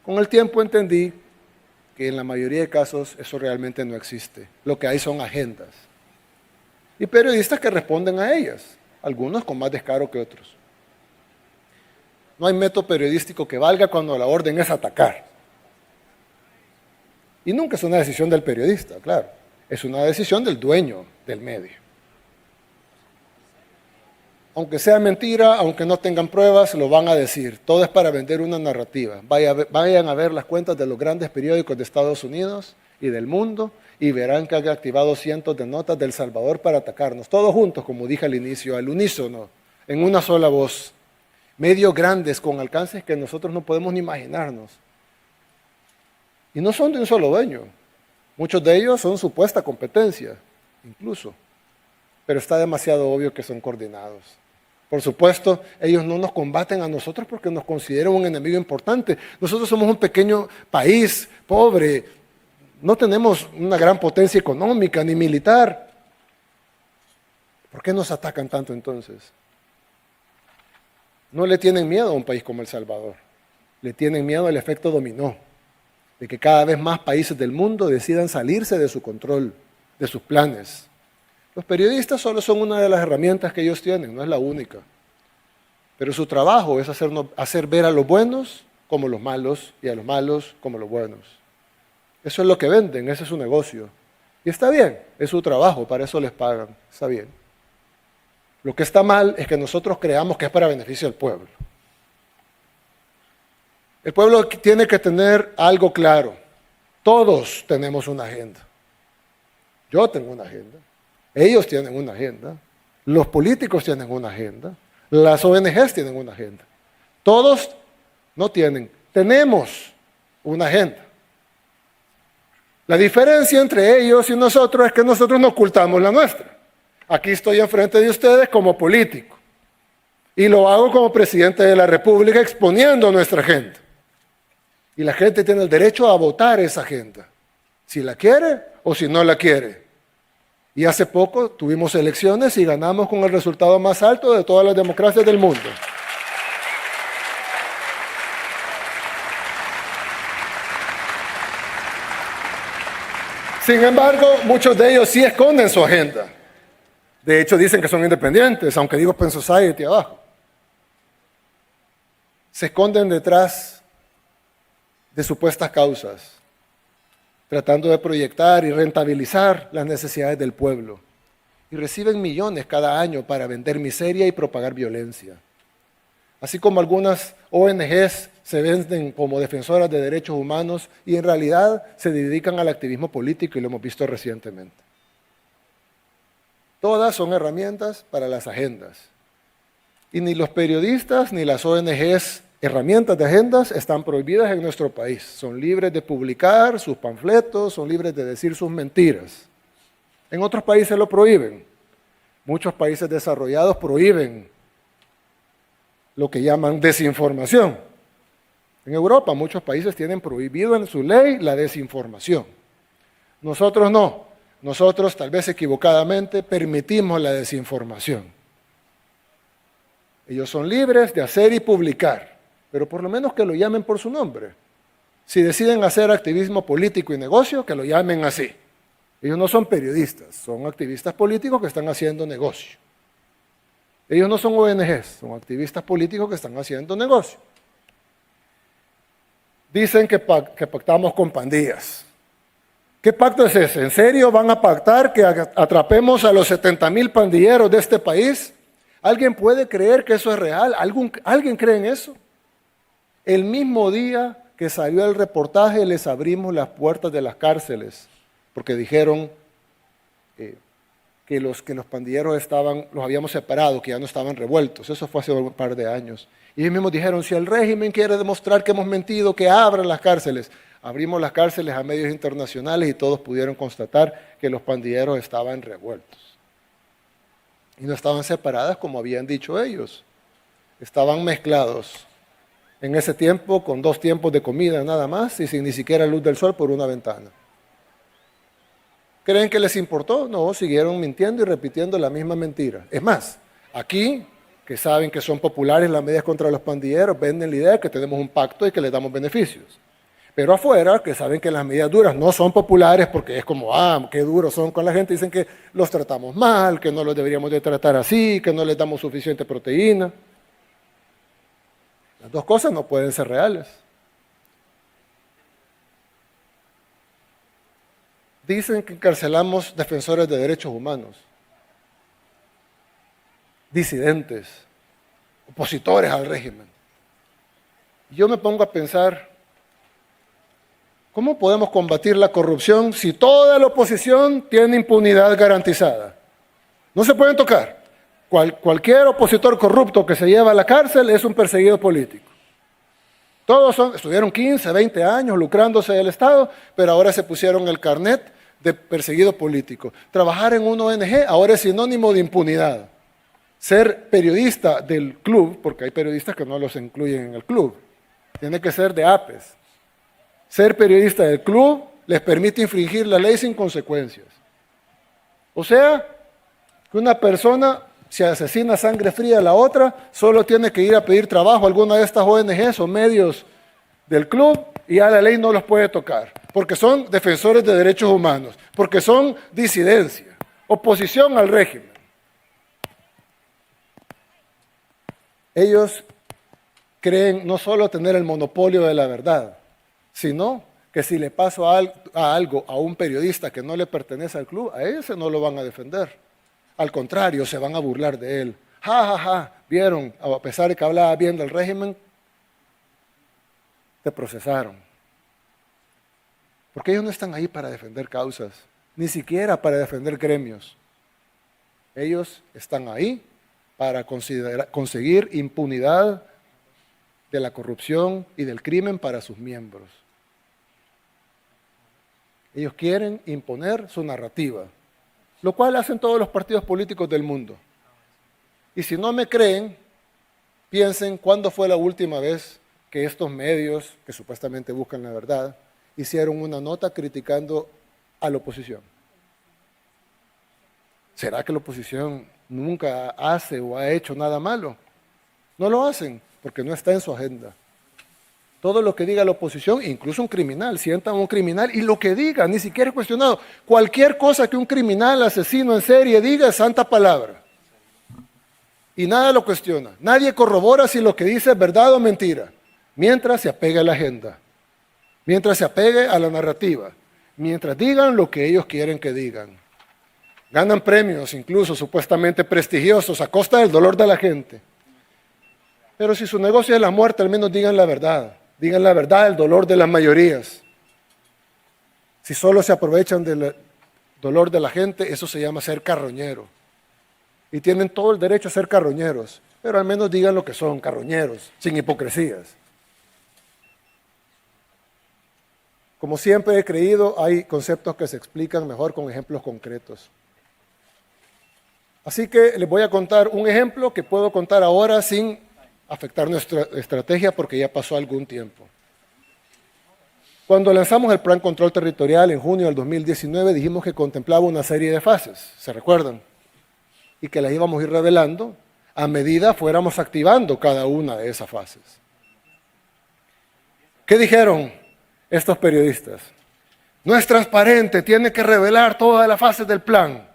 Speaker 1: Con el tiempo entendí que en la mayoría de casos eso realmente no existe. Lo que hay son agendas. Y periodistas que responden a ellas, algunos con más descaro que otros. No hay método periodístico que valga cuando la orden es atacar. Y nunca es una decisión del periodista, claro. Es una decisión del dueño del medio. Aunque sea mentira, aunque no tengan pruebas, lo van a decir. Todo es para vender una narrativa. Vayan a ver las cuentas de los grandes periódicos de Estados Unidos y del mundo y verán que han activado cientos de notas de El Salvador para atacarnos. Todos juntos, como dije al inicio, al unísono, en una sola voz. medios grandes con alcances que nosotros no podemos ni imaginarnos. Y no son de un solo dueño. Muchos de ellos son supuesta competencia, incluso. Pero está demasiado obvio que son coordinados. Por supuesto, ellos no nos combaten a nosotros porque nos consideran un enemigo importante. Nosotros somos un pequeño país, pobre, no tenemos una gran potencia económica ni militar. ¿Por qué nos atacan tanto entonces? No le tienen miedo a un país como El Salvador. Le tienen miedo al efecto dominó, de que cada vez más países del mundo decidan salirse de su control, de sus planes. Los periodistas solo son una de las herramientas que ellos tienen, no es la única. Pero su trabajo es hacer ver a los buenos como los malos y a los malos como los buenos. Eso es lo que venden, ese es su negocio. Y está bien, es su trabajo, para eso les pagan, está bien. Lo que está mal es que nosotros creamos que es para beneficio del pueblo. El pueblo tiene que tener algo claro. Todos tenemos una agenda. Yo tengo una agenda. Ellos tienen una agenda. Los políticos tienen una agenda. Las ONGs tienen una agenda. Todos no tienen. Tenemos una agenda. La diferencia entre ellos y nosotros es que nosotros no ocultamos la nuestra. Aquí estoy enfrente de ustedes como político. Y lo hago como presidente de la República exponiendo nuestra agenda. Y la gente tiene el derecho a votar esa agenda, si la quiere o si no la quiere. Y hace poco tuvimos elecciones y ganamos con el resultado más alto de todas las democracias del mundo. Sin embargo, muchos de ellos sí esconden su agenda. De hecho, dicen que son independientes, aunque digo Open Society abajo. Se esconden detrás de supuestas causas, tratando de proyectar y rentabilizar las necesidades del pueblo. Y reciben millones cada año para vender miseria y propagar violencia. Así como algunas ONGs se venden como defensoras de derechos humanos y en realidad se dedican al activismo político y lo hemos visto recientemente. Todas son herramientas para las agendas. Y ni los periodistas ni las ONGs, herramientas de agendas, están prohibidas en nuestro país. Son libres de publicar sus panfletos, son libres de decir sus mentiras. En otros países lo prohíben. Muchos países desarrollados prohíben lo que llaman desinformación. En Europa muchos países tienen prohibido en su ley la desinformación. Nosotros no. Nosotros, tal vez equivocadamente, permitimos la desinformación. Ellos son libres de hacer y publicar, pero por lo menos que lo llamen por su nombre. Si deciden hacer activismo político y negocio, que lo llamen así. Ellos no son periodistas, son activistas políticos que están haciendo negocio. Ellos no son ONGs, son activistas políticos que están haciendo negocio. Dicen que pactamos con pandillas. ¿Qué pacto es ese? ¿En serio van a pactar que atrapemos a los 70,000 pandilleros de este país? ¿Alguien puede creer que eso es real? ¿Alguien cree en eso? El mismo día que salió el reportaje les abrimos las puertas de las cárceles porque dijeron que los pandilleros los habíamos separado, que ya no estaban revueltos. Eso fue hace un par de años. Y ellos mismos dijeron, si el régimen quiere demostrar que hemos mentido, que abran las cárceles. Abrimos las cárceles a medios internacionales y todos pudieron constatar que los pandilleros estaban revueltos. Y no estaban separadas como habían dicho ellos. Estaban mezclados en ese tiempo con 2 tiempos de comida nada más y sin ni siquiera luz del sol por una ventana. ¿Creen que les importó? No, siguieron mintiendo y repitiendo la misma mentira. Es más, aquí, que saben que son populares las medidas contra los pandilleros, venden la idea de que tenemos un pacto y que les damos beneficios. Pero afuera, que saben que las medidas duras no son populares porque es como, qué duros son con la gente, dicen que los tratamos mal, que no los deberíamos de tratar así, que no les damos suficiente proteína. Las dos cosas no pueden ser reales. Dicen que encarcelamos defensores de derechos humanos, disidentes, opositores al régimen. Yo me pongo a pensar, ¿cómo podemos combatir la corrupción si toda la oposición tiene impunidad garantizada? No se pueden tocar. Cualquier opositor corrupto que se lleva a la cárcel es un perseguido político. Todos estuvieron 15, 20 años lucrándose del Estado, pero ahora se pusieron el carnet de perseguido político. Trabajar en una ONG ahora es sinónimo de impunidad. Ser periodista del club, porque hay periodistas que no los incluyen en el club, tiene que ser de APES. Ser periodista del club les permite infringir la ley sin consecuencias. O sea, que una persona, si asesina a sangre fría a la otra, solo tiene que ir a pedir trabajo a alguna de estas ONGs o medios del club y ya la ley no los puede tocar, porque son defensores de derechos humanos, porque son disidencia, oposición al régimen. Ellos creen no solo tener el monopolio de la verdad, sino que si le paso algo a un periodista que no le pertenece al club, a ese no lo van a defender. Al contrario, se van a burlar de él. Ja, ja, ja, vieron, a pesar de que hablaba bien del régimen, te procesaron. Porque ellos no están ahí para defender causas, ni siquiera para defender gremios. Ellos están ahí para conseguir impunidad de la corrupción y del crimen para sus miembros. Ellos quieren imponer su narrativa, lo cual hacen todos los partidos políticos del mundo. Y si no me creen, piensen cuándo fue la última vez que estos medios, que supuestamente buscan la verdad, hicieron una nota criticando a la oposición. ¿Será que la oposición nunca hace o ha hecho nada malo? No lo hacen, porque no está en su agenda. Todo lo que diga la oposición, incluso un criminal, sientan a un criminal y lo que diga, ni siquiera es cuestionado. Cualquier cosa que un criminal, asesino en serie diga es santa palabra. Y nada lo cuestiona. Nadie corrobora si lo que dice es verdad o mentira, mientras se apegue a la agenda, mientras se apegue a la narrativa, mientras digan lo que ellos quieren que digan. Ganan premios, incluso supuestamente prestigiosos, a costa del dolor de la gente. Pero si su negocio es la muerte, al menos digan la verdad. Digan la verdad del dolor de las mayorías. Si solo se aprovechan del dolor de la gente, eso se llama ser carroñero. Y tienen todo el derecho a ser carroñeros, pero al menos digan lo que son, carroñeros, sin hipocresías. Como siempre he creído, hay conceptos que se explican mejor con ejemplos concretos. Así que les voy a contar un ejemplo que puedo contar ahora sin afectar nuestra estrategia porque ya pasó algún tiempo. Cuando lanzamos el Plan Control Territorial en junio del 2019, dijimos que contemplaba una serie de fases, ¿se recuerdan? Y que las íbamos a ir revelando a medida fuéramos activando cada una de esas fases. ¿Qué dijeron estos periodistas? No es transparente, tiene que revelar todas las fases del plan.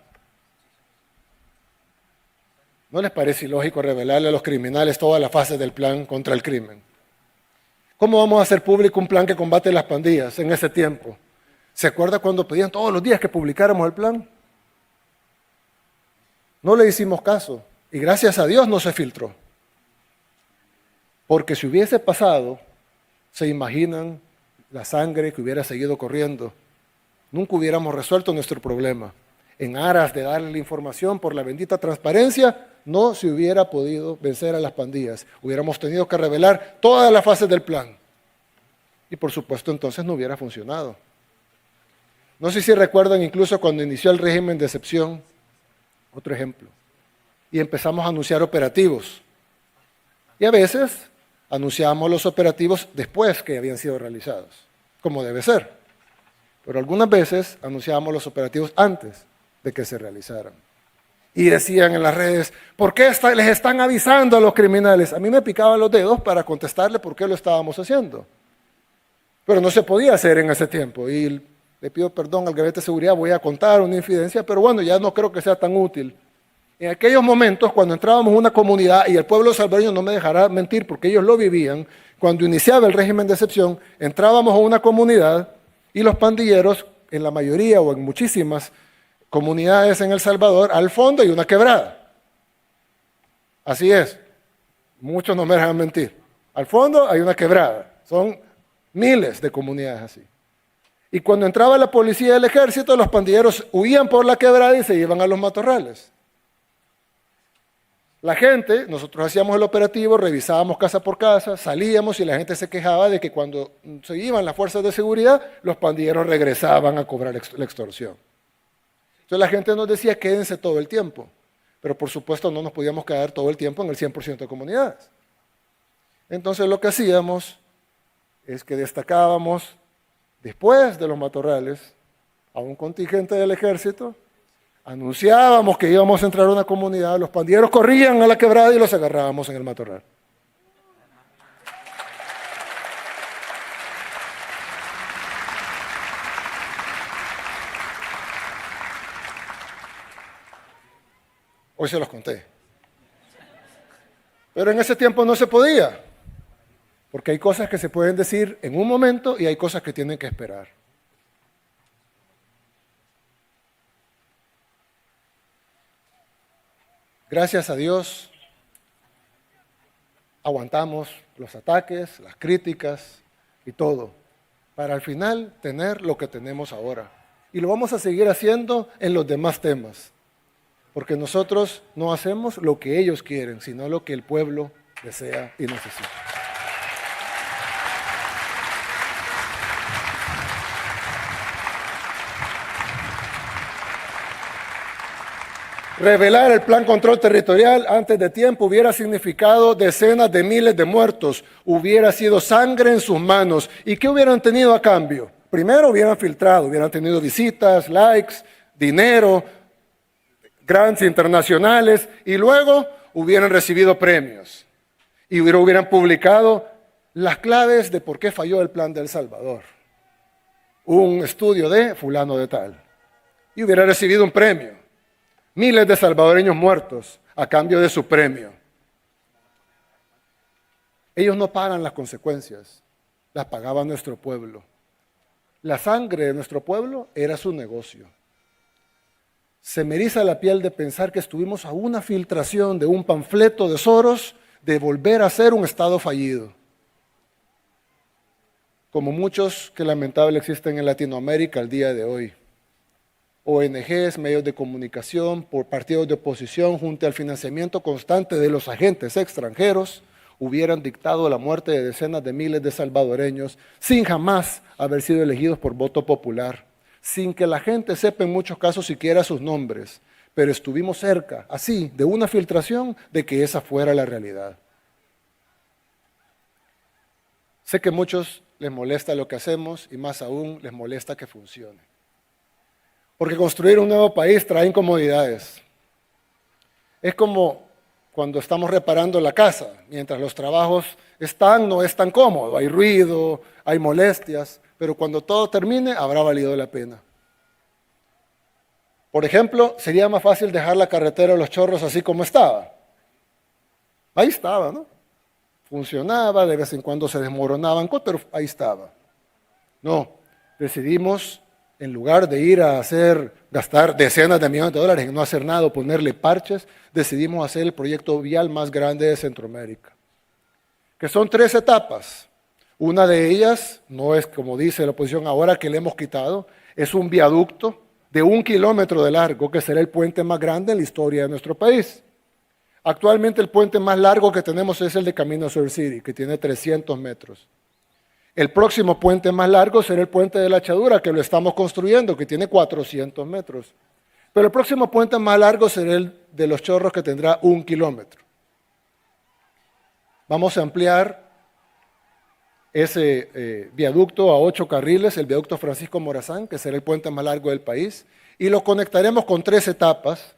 Speaker 1: ¿No les parece ilógico revelarle a los criminales todas las fases del plan contra el crimen? ¿Cómo vamos a hacer público un plan que combate las pandillas en ese tiempo? ¿Se acuerda cuando pedían todos los días que publicáramos el plan? No le hicimos caso y gracias a Dios no se filtró. Porque si hubiese pasado, se imaginan la sangre que hubiera seguido corriendo. Nunca hubiéramos resuelto nuestro problema. En aras de darle la información por la bendita transparencia, no se hubiera podido vencer a las pandillas. Hubiéramos tenido que revelar todas las fases del plan. Y por supuesto entonces no hubiera funcionado. No sé si recuerdan incluso cuando inició el régimen de excepción, otro ejemplo, y empezamos a anunciar operativos. Y a veces anunciábamos los operativos después que habían sido realizados, como debe ser. Pero algunas veces anunciábamos los operativos antes de que se realizaran. Y decían en las redes, ¿por qué les están avisando a los criminales? A mí me picaban los dedos para contestarle por qué lo estábamos haciendo. Pero no se podía hacer en ese tiempo. Y le pido perdón al Gabinete de Seguridad, voy a contar una infidencia, pero bueno, ya no creo que sea tan útil. En aquellos momentos, cuando entrábamos a una comunidad, y el pueblo salvadoreño no me dejará mentir porque ellos lo vivían, cuando iniciaba el régimen de excepción, entrábamos a una comunidad y los pandilleros, en la mayoría o en muchísimas comunidades en El Salvador, al fondo hay una quebrada. Así es, muchos no me dejan mentir. Al fondo hay una quebrada, son miles de comunidades así. Y cuando entraba la policía y el ejército, los pandilleros huían por la quebrada y se iban a los matorrales. La gente, nosotros hacíamos el operativo, revisábamos casa por casa, salíamos y la gente se quejaba de que cuando se iban las fuerzas de seguridad, los pandilleros regresaban a cobrar la extorsión. Entonces la gente nos decía, quédense todo el tiempo. Pero por supuesto no nos podíamos quedar todo el tiempo en el 100% de comunidades. Entonces lo que hacíamos es que destacábamos después de los matorrales a un contingente del ejército, anunciábamos que íbamos a entrar a una comunidad, los pandilleros corrían a la quebrada y los agarrábamos en el matorral. Hoy se los conté. Pero en ese tiempo no se podía, porque hay cosas que se pueden decir en un momento y hay cosas que tienen que esperar. Gracias a Dios, aguantamos los ataques, las críticas y todo, para al final tener lo que tenemos ahora. Y lo vamos a seguir haciendo en los demás temas, porque nosotros no hacemos lo que ellos quieren, sino lo que el pueblo desea y necesita. Revelar el plan control territorial antes de tiempo hubiera significado decenas de miles de muertos, hubiera sido sangre en sus manos. ¿Y qué hubieran tenido a cambio? Primero hubieran filtrado, hubieran tenido visitas, likes, dinero, grants internacionales y luego hubieran recibido premios y hubieran publicado las claves de por qué falló el plan de El Salvador. Un estudio de fulano de tal y hubiera recibido un premio. Miles de salvadoreños muertos a cambio de su premio. Ellos no pagan las consecuencias, las pagaba nuestro pueblo. La sangre de nuestro pueblo era su negocio. Se me eriza la piel de pensar que estuvimos a una filtración de un panfleto de Soros de volver a ser un Estado fallido. Como muchos que lamentable existen en Latinoamérica al día de hoy. ONGs, medios de comunicación, por partidos de oposición, junto al financiamiento constante de los agentes extranjeros, hubieran dictado la muerte de decenas de miles de salvadoreños sin jamás haber sido elegidos por voto popular, sin que la gente sepa en muchos casos siquiera sus nombres, pero estuvimos cerca, así, de una filtración de que esa fuera la realidad. Sé que a muchos les molesta lo que hacemos y más aún les molesta que funcione. Porque construir un nuevo país trae incomodidades. Es como cuando estamos reparando la casa, mientras los trabajos no es tan cómodo, hay ruido, hay molestias, pero cuando todo termine habrá valido la pena. Por ejemplo, sería más fácil dejar la carretera de Los Chorros así como estaba. Ahí estaba, ¿no? Funcionaba, de vez en cuando se desmoronaban, pero ahí estaba. No, decidimos, en lugar de ir a gastar decenas de millones de dólares en no hacer nada o ponerle parches, decidimos hacer el proyecto vial más grande de Centroamérica, que son 3 etapas. Una de ellas, no es como dice la oposición ahora que le hemos quitado, es un viaducto de 1 kilómetro de largo, que será el puente más grande en la historia de nuestro país. Actualmente el puente más largo que tenemos es el de Camino Sur City, que tiene 300 metros. El próximo puente más largo será el puente de la Echadura, que lo estamos construyendo, que tiene 400 metros. Pero el próximo puente más largo será el de Los Chorros, que tendrá 1 kilómetro. Vamos a ampliar ese viaducto a 8 carriles, el viaducto Francisco Morazán, que será el puente más largo del país, y lo conectaremos con 3 etapas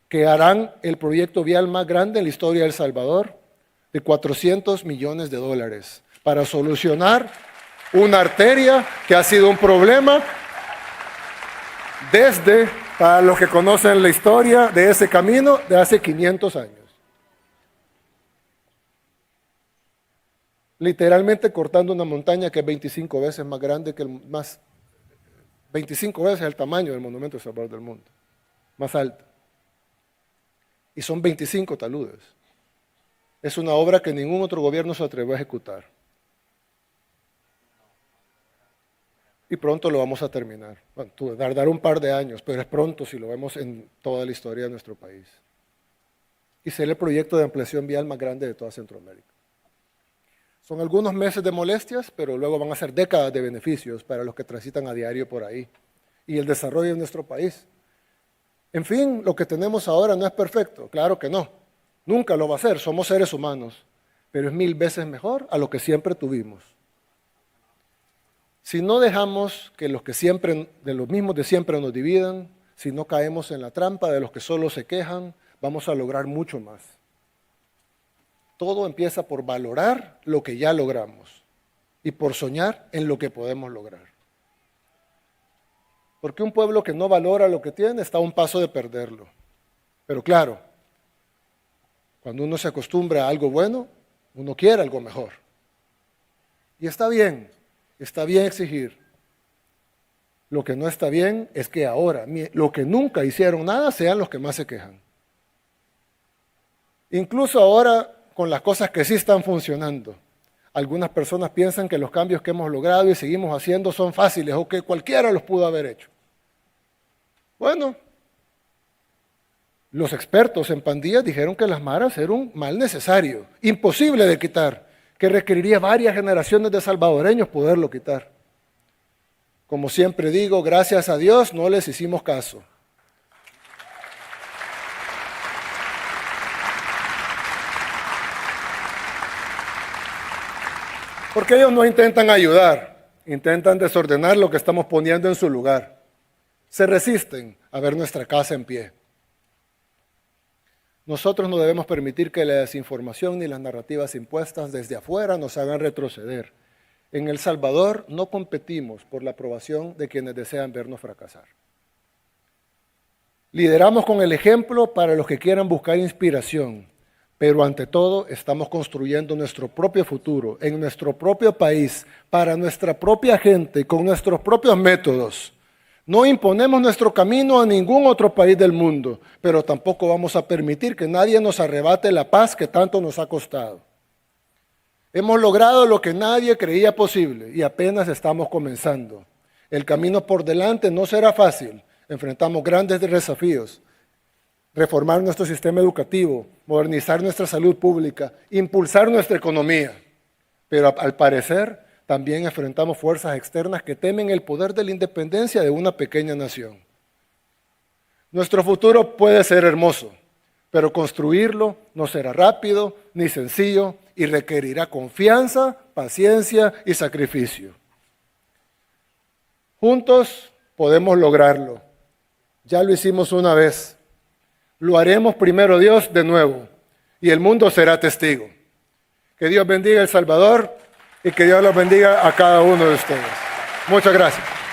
Speaker 1: que harán el proyecto vial más grande en la historia de El Salvador, de 400 millones de dólares, para solucionar una arteria que ha sido un problema desde, para los que conocen la historia de ese camino, de hace 500 años. Literalmente cortando una montaña que es 25 veces más grande que 25 veces el tamaño del monumento del Salvador del mundo, más alto. Y son 25 taludes. Es una obra que ningún otro gobierno se atrevió a ejecutar. Y pronto lo vamos a terminar. Bueno, tardará un par de años, pero es pronto si lo vemos en toda la historia de nuestro país. y ser el proyecto de ampliación vial más grande de toda Centroamérica. Son algunos meses de molestias, pero luego van a ser décadas de beneficios para los que transitan a diario por ahí y el desarrollo de nuestro país. En fin, lo que tenemos ahora no es perfecto, claro que no. Nunca lo va a ser, somos seres humanos, pero es 1000 veces mejor a lo que siempre tuvimos. Si no dejamos que de los mismos de siempre nos dividan, si no caemos en la trampa de los que solo se quejan, vamos a lograr mucho más. Todo empieza por valorar lo que ya logramos y por soñar en lo que podemos lograr. Porque un pueblo que no valora lo que tiene está a un paso de perderlo. Pero claro, cuando uno se acostumbra a algo bueno, uno quiere algo mejor. Y está bien exigir. Lo que no está bien es que ahora, los que nunca hicieron nada, sean los que más se quejan. Incluso ahora, con las cosas que sí están funcionando, algunas personas piensan que los cambios que hemos logrado y seguimos haciendo son fáciles o que cualquiera los pudo haber hecho. Bueno, los expertos en pandillas dijeron que las maras eran un mal necesario, imposible de quitar, que requeriría varias generaciones de salvadoreños poderlo quitar. Como siempre digo, gracias a Dios no les hicimos caso. Porque ellos no intentan ayudar, intentan desordenar lo que estamos poniendo en su lugar. Se resisten a ver nuestra casa en pie. Nosotros no debemos permitir que la desinformación ni las narrativas impuestas desde afuera nos hagan retroceder. En El Salvador no competimos por la aprobación de quienes desean vernos fracasar. Lideramos con el ejemplo para los que quieran buscar inspiración, pero ante todo estamos construyendo nuestro propio futuro, en nuestro propio país, para nuestra propia gente, con nuestros propios métodos. No imponemos nuestro camino a ningún otro país del mundo, pero tampoco vamos a permitir que nadie nos arrebate la paz que tanto nos ha costado. Hemos logrado lo que nadie creía posible y apenas estamos comenzando. El camino por delante no será fácil, enfrentamos grandes desafíos. Reformar nuestro sistema educativo, modernizar nuestra salud pública, impulsar nuestra economía. Pero al parecer también enfrentamos fuerzas externas que temen el poder de la independencia de una pequeña nación. Nuestro futuro puede ser hermoso, pero construirlo no será rápido ni sencillo y requerirá confianza, paciencia y sacrificio. Juntos podemos lograrlo. Ya lo hicimos una vez. Lo haremos primero Dios de nuevo y el mundo será testigo. Que Dios bendiga a El Salvador y que Dios los bendiga a cada uno de ustedes. Muchas gracias.